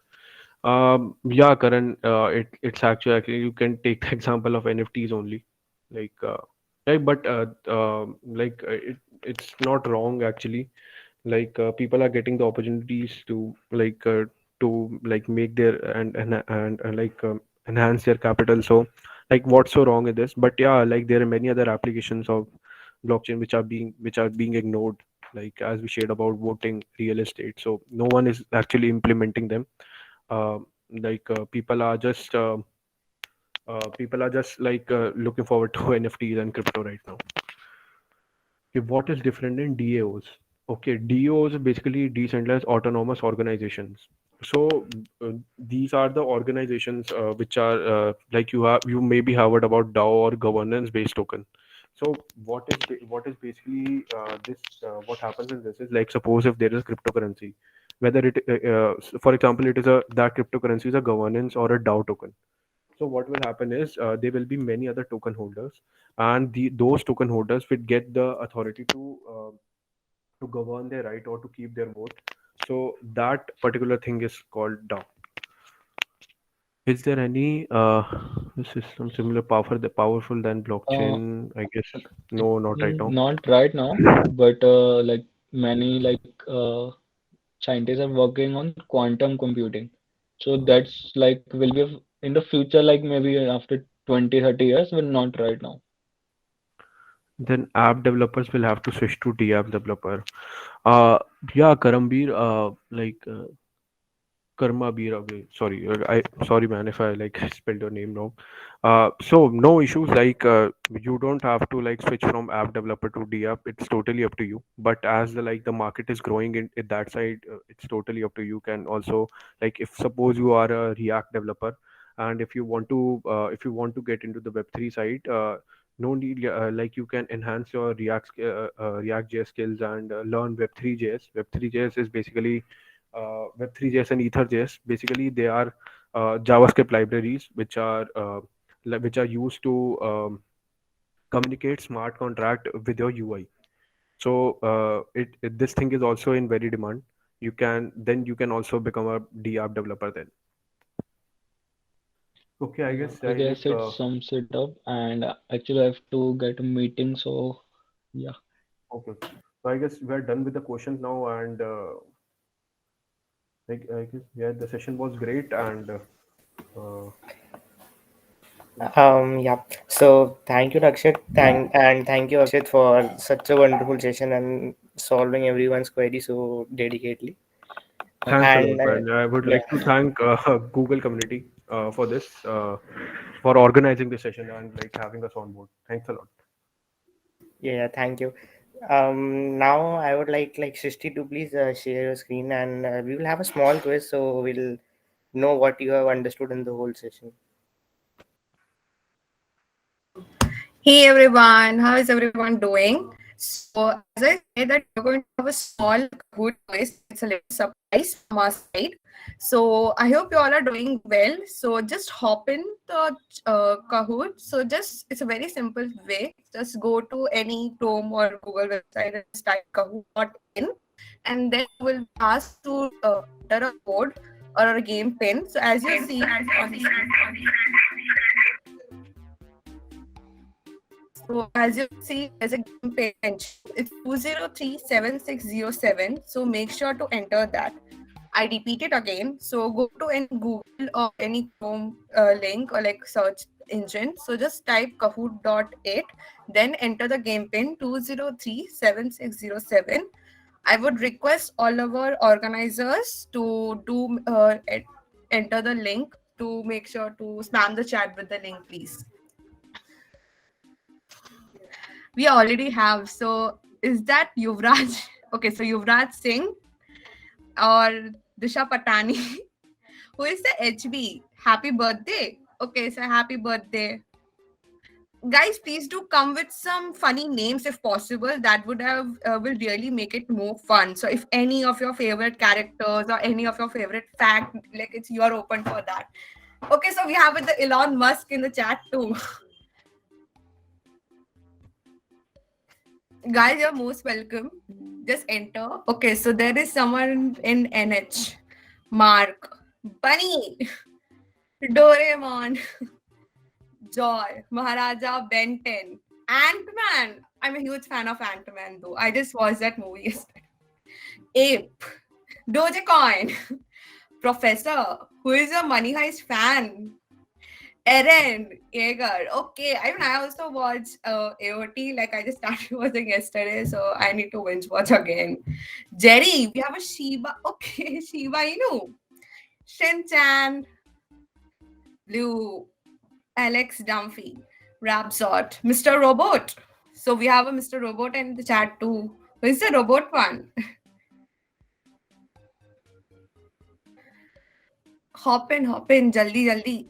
Yeah, Karan, it's actually you can take the example of NFTs only, like right, but it's not wrong actually. Like people are getting the opportunities to like make their and enhance their capital. So like, what's so wrong with this? But yeah, like there are many other applications of blockchain which are being ignored. Like as we shared about voting, real estate. So no one is actually implementing them. uh, people are just looking forward to NFTs and crypto right now. Okay, what is different in DAOs? Okay, DAOs are basically decentralized autonomous organizations. So these are the organizations which are you maybe have heard about DAO or governance based token. So what is basically what happens in this is, like, suppose if there is cryptocurrency, whether for example, it is a that cryptocurrency is a governance or a DAO token. So what will happen is there will be many other token holders, and those token holders will get the authority to govern their right or to keep their vote. So that particular thing is called DAO. Is there any system similar powerful than Uh, blockchain? I guess no, not right now. Not right now, but like many scientists are working on quantum computing. So that's like will be in the future, like maybe after 20, 30 years, but not right now. Then app developers will have to switch to DApp developer. Uh, yeah, Karambir, Karma Birave. Sorry, I sorry man if I like spelled your name wrong. So no issues. You don't have to like switch from app developer to DApp. It's totally up to you. But as the market is growing in that side, it's totally up to you. Can also, like, if suppose you are a React developer, and if you want to get into the Web3 side, no need, like you can enhance your React JS skills and learn Web3 JS. Web3 JS is basically Web3 JS and Ether.js. Basically, they are JavaScript libraries which are used to communicate smart contract with your UI. So this thing is also in very demand. You can also become a DApp developer then. Okay, I Yeah, guess I I guess like. it sums it up. And actually, I have to get a meeting. So, yeah. Okay, so I guess we're done with the questions now, and I guess yeah, the session was great, and uh, Yeah. So thank you, Rakshit. Thank you, Akshit, for such a wonderful session and solving everyone's query so dedicatedly. thanks a lot, And man. I would yeah, like to thank Google community for this, for organizing this session and like having us on board. Thanks a lot. yeah, thank you. Now I would like Srishti to please share your screen, and we will have a small quiz so we'll know what you have understood in the whole session. Hey everyone, how is everyone doing? So, as I said, that we're going to have a small Kahoot quiz. It's a little surprise from our side. So, I hope you all are doing well. So, just hop in the Kahoot. So, just it's a very simple way. Just go to any Chrome or Google website and just type Kahoot.in, and then you will be asked to enter a code or a game pin. So, as you see on the screen. So as you see, there's a game page mentioned. It's 2037607. So make sure to enter that. I repeat it again. So go to any Google or any Chrome link or like search engine. So just type kahoot.it, then enter the game pin 2037607. I would request all of our organizers to enter the link, to make sure to spam the chat with the link, please. We already have. So is that Yuvraj? Okay, so Yuvraj Singh or Disha Patani, who is the HB? Happy birthday. Okay, so happy birthday. Guys, please do come with some funny names if possible. That would have will really make it more fun. So if any of your favorite characters or any of your favorite fact, like it's you're open for that. Okay, so we have with the Elon Musk in the chat too. Guys, you're most welcome. Just enter. Okay, so there is someone in NH. Mark. Bunny. Doraemon. Joy. Maharaja Benton. Ant-Man. I'm a huge fan of Ant-Man though. I just watched that movie yesterday. Ape. Dogecoin. Professor. Who is a Money Heist fan? Eren Yeager. Okay, I mean, I also watch AOT. Like I just started watching yesterday, so I need to binge watch again. Jerry, we have a Shiba. Okay, Shiba Inu. Shin-chan, Blue, Alex Dunphy, Rapsot, Mr. Robot. So we have a Mr. Robot in the chat too. Who is the robot one? Hop in, jaldi jaldi.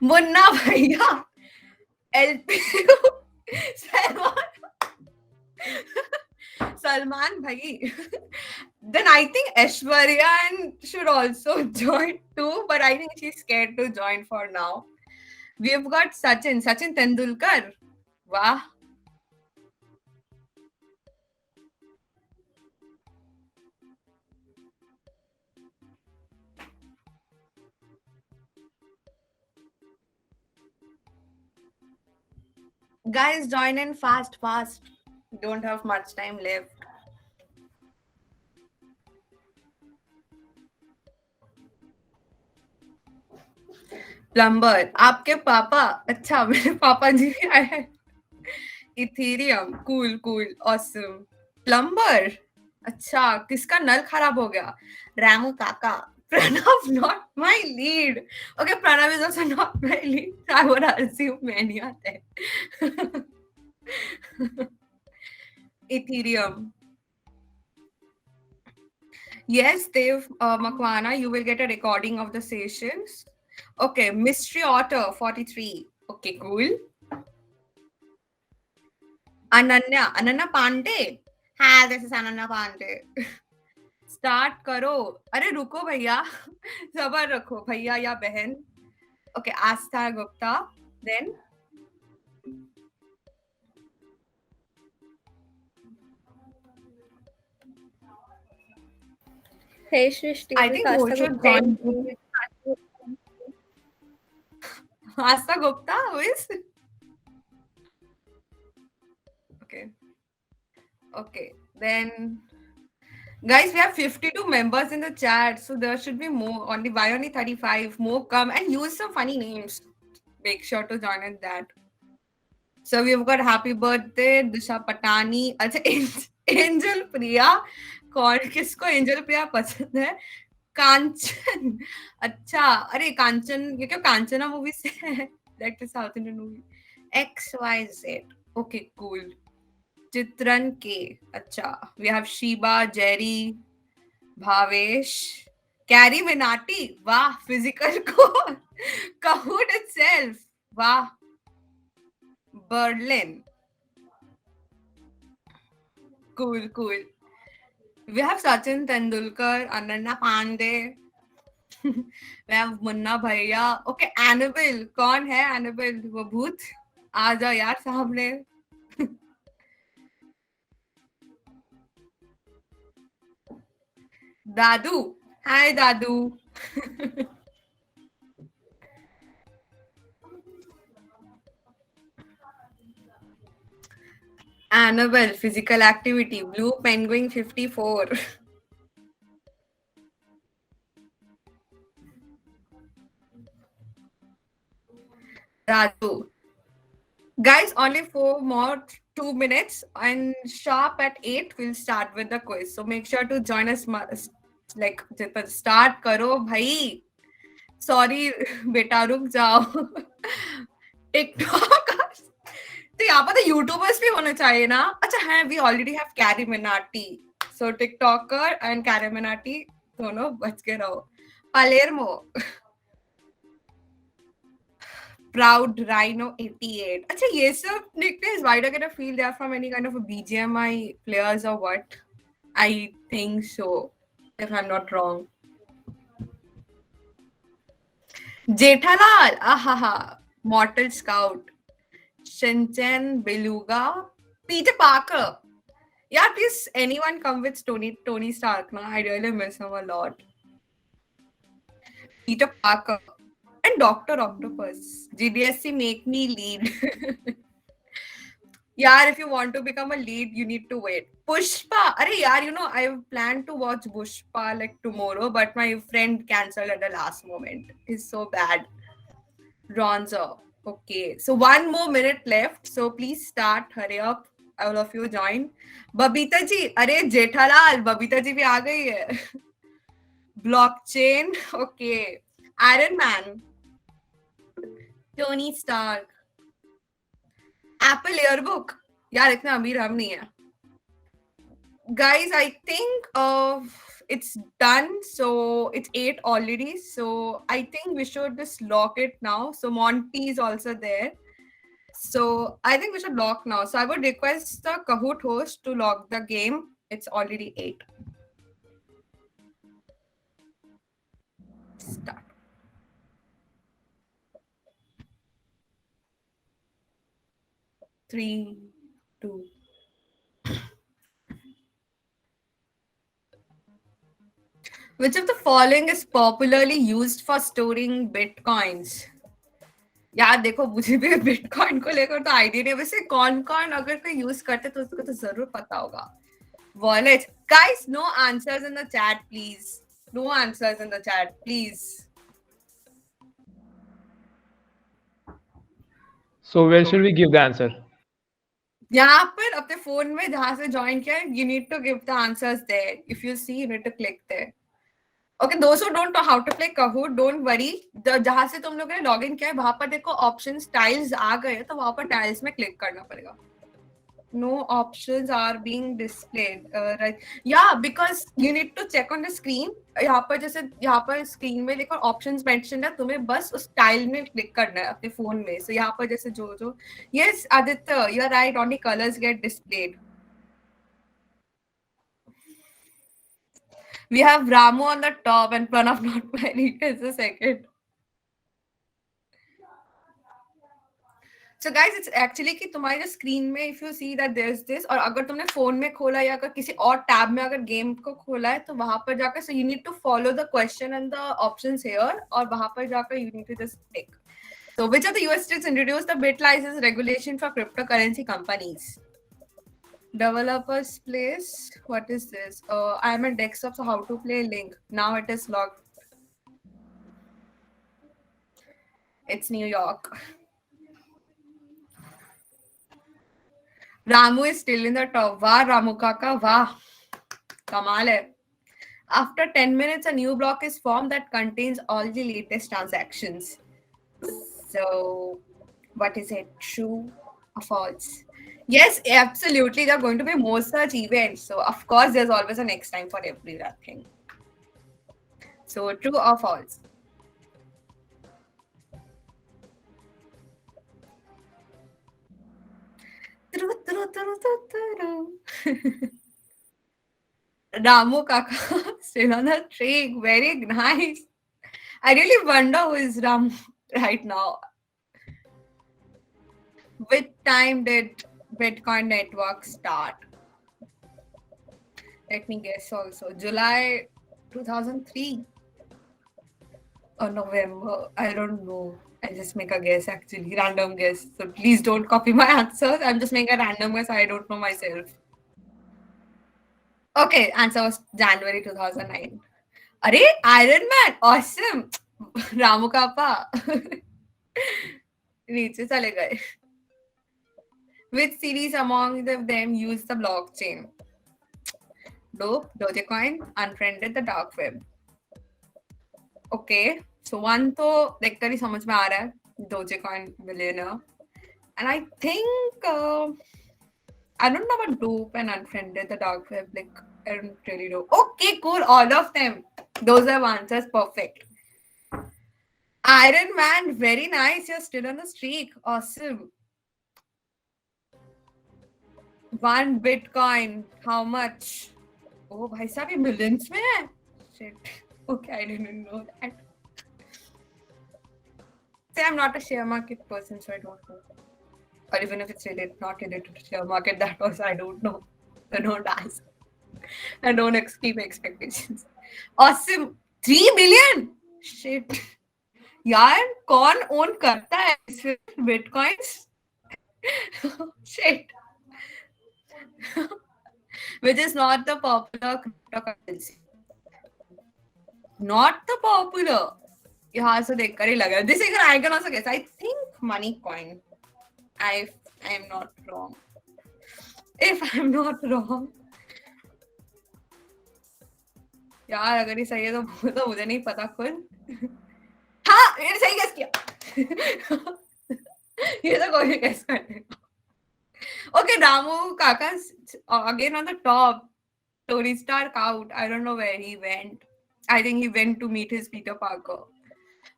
Munna bhaiya. LP. Salman. Salman bhai. Then I think Aishwarya should also join too, but I think she's scared to join for now. We've got Sachin Tendulkar. Wow. Guys, join in fast. Don't have much time left. Plumber आपके पापा अच्छा मेरे पापा जी भी आए हैं Ethereum cool awesome plumber अच्छा किसका नल खराब हो गया Ramu Kaka Pranav not my lead okay Pranav is also not my lead I would assume many are there ethereum yes Dave Makwana you will get a recording of the sessions. Okay, Mystery Otter 43. Okay, cool. Ananya Pandey. Hi, this is Ananya Pandey. Start करो. अरे रुको भैया. सबर रखो भैया या बहन. Okay, Astha Gupta. Then. Hey Shrishti. I think who should join. Astha Gupta, who is? Okay. Then, guys, we have 52 members in the chat, so there should be more. Only 35. More come and use some funny names. Make sure to join in that. So we've got happy birthday, Disha Patani. अच्छा angel प्रिया कौन किसको angel प्रिया पसंद है कांचन अच्छा अरे कांचन ये क्या Kanchana movie से है that is South Indian movie XYZ okay cool चित्रन के अच्छा we have Sheeba Jerry Bhavesh Carry Minati वाह फिजिकल को Kahoot itself वाह Berlin. Cool, cool. We have Sachin Tendulkar, Ananya Pandey. We have Munna Bhaiya. Okay, Annabelle. कौन है Annabelle? वो भूत? आ जाओ यार सामने. Dadu. Hi, Dadu. Annabelle, physical activity. Blue Penguin 54. Raju. Guys, only 2 minutes, and sharp at 8 we'll start with the quiz. So make sure to join us. Like start karo bhai. Sorry, beta रुक जाओ. TikTok. तो यहाँ पर तो YouTubers भी होने चाहिए ना. अच्छा है, we already have Carrie Minati. So TikToker and Carrie Minati दोनों बच के रहो. Palermo. Proud Rhino 88. अच्छा ये सब nicknames, why do I get a feel they are from any kind of a BGMI players or what? I think so, if I'm not wrong. Jethalal, ahaha, Mortal Scout, Shinchan Beluga, Peter Parker. Yeah, please anyone come with Tony Stark, na? I really miss him a lot. Peter Parker and Dr. Octopus. GDSC make me lead. Yeah, if you want to become a lead, you need to wait. Pushpa. Arey yaar, you know, I planned to watch Pushpa like tomorrow, but my friend cancelled at the last moment. It's so bad. Ronzo. Okay. So 1 more minute left. So please start. Hurry up. All of you join. Babita ji. Arey Jethalal. Babita ji bhi aa gayi hai. Blockchain. Okay. Iron Man. Tony Stark. Apple Yearbook. यार इतना अमीर हम नहीं है. Guys, I think it's done. So it's 8 already. So I think we should just lock it now. So Monty is also there. So I think we should lock now. So I would request the Kahoot host to lock the game. It's already 8. Start. Three, two. Which of the following is popularly used for storing bitcoins? यार देखो मुझे भी bitcoin को लेकर तो idea नहीं. वैसे कौन कौन अगर कोई यूज करते तो उसको तो जरूर पता होगा. Wallet. Guys, no answers in the chat please. No answers in the chat please. So where should we give the answer? यहाँ पर अपने फोन में जहां से ज्वाइन किया है, you need to give the answers there. If you see, you need to click there. Okay, those who don't know how to play Kahoot, don't worry. जहां से तुम लोगों ने लॉगिन किया है वहां पर देखो ऑप्शंस टाइल्स आ गए, तो वहां पर टाइल्स में क्लिक करना पड़ेगा. No options are being displayed, right? Yeah, because you need to check on the screen. यहाँ पर जैसे यहाँ पर स्क्रीन में देखो ऑप्शंस मेंशन है, तुम्हें बस उस टाइल में क्लिक करना है अपने फोन में. सो यहाँ पर जैसे जो yes Aditya, you're right, only colors get displayed. We have Ramu on the top and Pranav not playing as the second. So guys, it's actually कि तुम्हारी जो स्क्रीन में if you see that there's this, और अगर तुमने phone में खोला या अगर किसी और टैब में अगर गेम को खोला है तो वहां पर जाकर so you need to follow the question and the options here, और वहां पर जाकर you need to just pick. So which of the US states introduced the bit license regulation for cryptocurrency companies? Developers place. What is this? I'm a desktop, so how to play link. Now it is locked. It's New York. Ramu is still in the top. Wow, Ramu Kaka, wow. Kamal hai. After 10 minutes, a new block is formed that contains all the latest transactions. So, what is it? True or false? Yes, absolutely. There are going to be more such events. So, of course, there's always a next time for every thing. So, true or false? True. Ramu Kaka still on the streak. Very nice. I really wonder who is Ramu right now. Which time did Bitcoin network start? Let me guess also. July 2003 or November. I don't know. I just make a guess actually. Random guess. So please don't copy my answers. I'm just making a random guess. I don't know myself. Okay, answer was January 2009. Arey, Iron Man. Awesome. Ramu Kappa. नीचे चले गए. Which series among them used the blockchain? Dope, Dogecoin, Unfriended, the dark web. Okay, so one तो देखकर ही समझ में आ रहा है, Dogecoin millionaire. And I think I don't know about Dope and Unfriended, the dark web. Like I don't really know. Okay, cool, all of them. Those are answers, perfect. Iron Man, very nice. You're still on the streak. Awesome. 1 Bitcoin, how much? Oh, भाई साहब ये millions में है. Shit. Okay, I didn't know that. Say I'm not a share market person, so I don't know. Or even if it's related, not related to share market, that also I don't know. So don't ask. And don't keep expectations. Awesome. 3 billion? Shit. यार कौन own करता है इस bitcoins? Shit. Which is not the popular cryptocurrency. Not the popular. यहाँ से देखकर ही लग रहा है. This is I can also guess. I think money coin. I am not wrong. If I'm not wrong. यार अगर ये सही है तो मुझे नहीं पता खुद. हाँ ये सही गेस किया. ये तो कोई गेस करेगा. Okay, Ramu Kaka's again on the top. Tony Stark out. I don't know where he went. I think he went to meet his Peter Parker.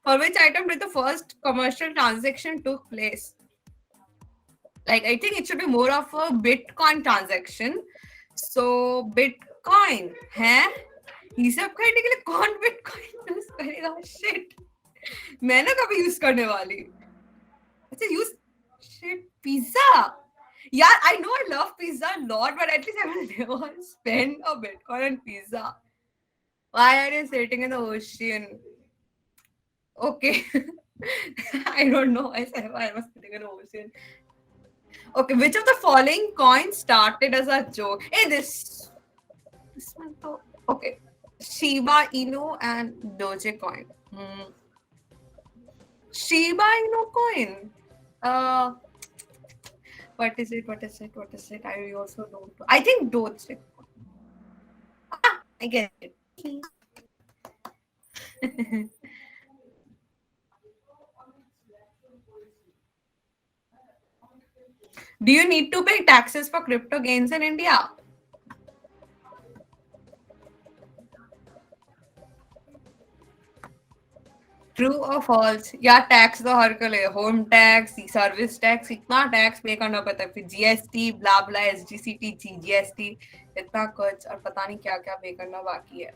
For which item did the first commercial transaction took place? Like, I think it should be more of a Bitcoin transaction. So, Bitcoin, हैं? ये सब करने के लिए कौन Bitcoin use करेगा? Shit. मैं ना कभी use करने वाली. अच्छा, use shit pizza. Yeah, I know I love pizza a lot, but at least I will never spend a Bitcoin on pizza. Why are you sitting in the ocean? Okay. I don't know. I said why I was sitting in the ocean. Okay, which of the following coins started as a joke? Hey, this one. Okay. Shiba Inu and Dogecoin. Shiba Inu coin. What is it? I also don't know. I think Dogecoin. I get it. Do you need to pay taxes for crypto gains in India? True or false? या tax तो हर को ले. Home tax, service tax, इतना tax पे करना पड़ता है. फिर जीएसटी, ब्ला ब्ला, एसजीसीटी, जीजीएसटी, इतना कुछ और पता नहीं क्या क्या पे करना बाकी है.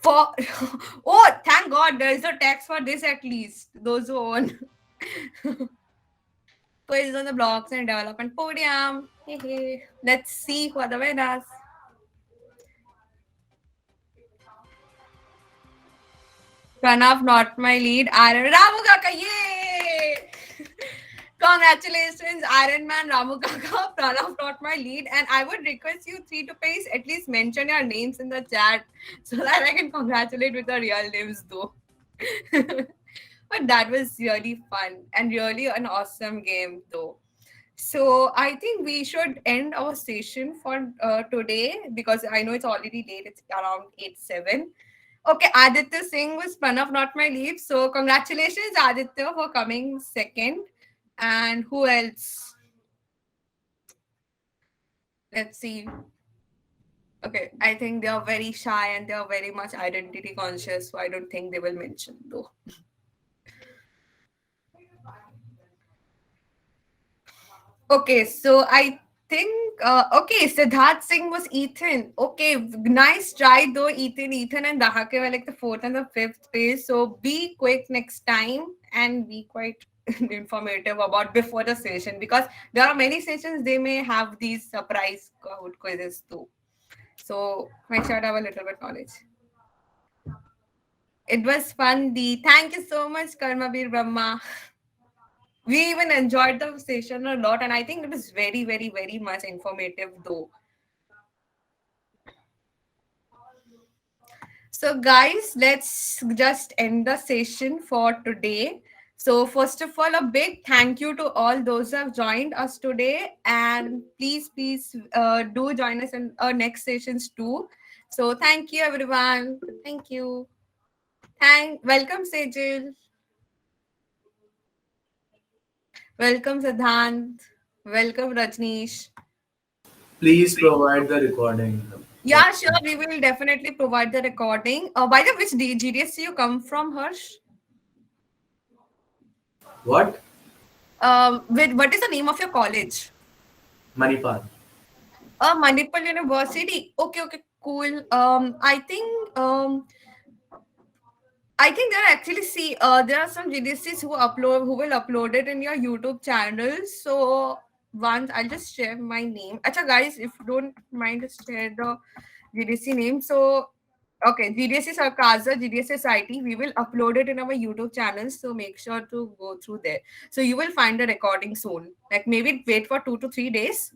For oh, thank God, there is a tax for this at least. Those who own. Quiz on the blockchain development podium. Let's see who are the winners. Pranav, not my lead. Iron Ramu Kaka, yay! Congratulations, Iron Man, Ramu Kaka, Pranav, not my lead. And I would request you three to please at least mention your names in the chat so that I can congratulate with the real names though. But that was really fun and really an awesome game though. So I think we should end our session for today because I know it's already late. It's around 8:07. Okay, Aditya Singh was Pranav, not my lead. So congratulations, Aditya, for coming second. And who else? Let's see. Okay, I think they are very shy and they are very much identity conscious. So I don't think they will mention though. Okay, so I think okay, Siddharth Singh was Ethan. Okay, nice try though, Ethan. Ethan and Dahake were like the fourth and the fifth place. So be quick next time and be quite informative about before the session, because there are many sessions they may have these surprise Kahoot quizzes too. So make sure to have a little bit knowledge. It was fun. Thank you so much, Karmabir Brahma. We even enjoyed the session a lot, and I think it was very, very, very much informative though. So, guys, let's just end the session for today. So, first of all, a big thank you to all those who have joined us today, and please do join us in our next sessions too. So, thank you, everyone. Thank you. Welcome, Sejal. Welcome, Siddhant. Welcome, Rajneesh. Please provide the recording. Yeah, sure. We will definitely provide the recording. By the way, which GDSC you come from, Harsh? What? What is the name of your college? Manipal. Manipal University. Okay, cool. I think there are actually there are some GDCs who will upload it in your YouTube channel. So once I'll just share my name. Acha guys, if you don't mind, just share the GDC name. So okay, GDC Sarkaza, GDC Society, we will upload it in our YouTube channel. So make sure to go through there. So you will find the recording soon. Like maybe wait for 2 to 3 days.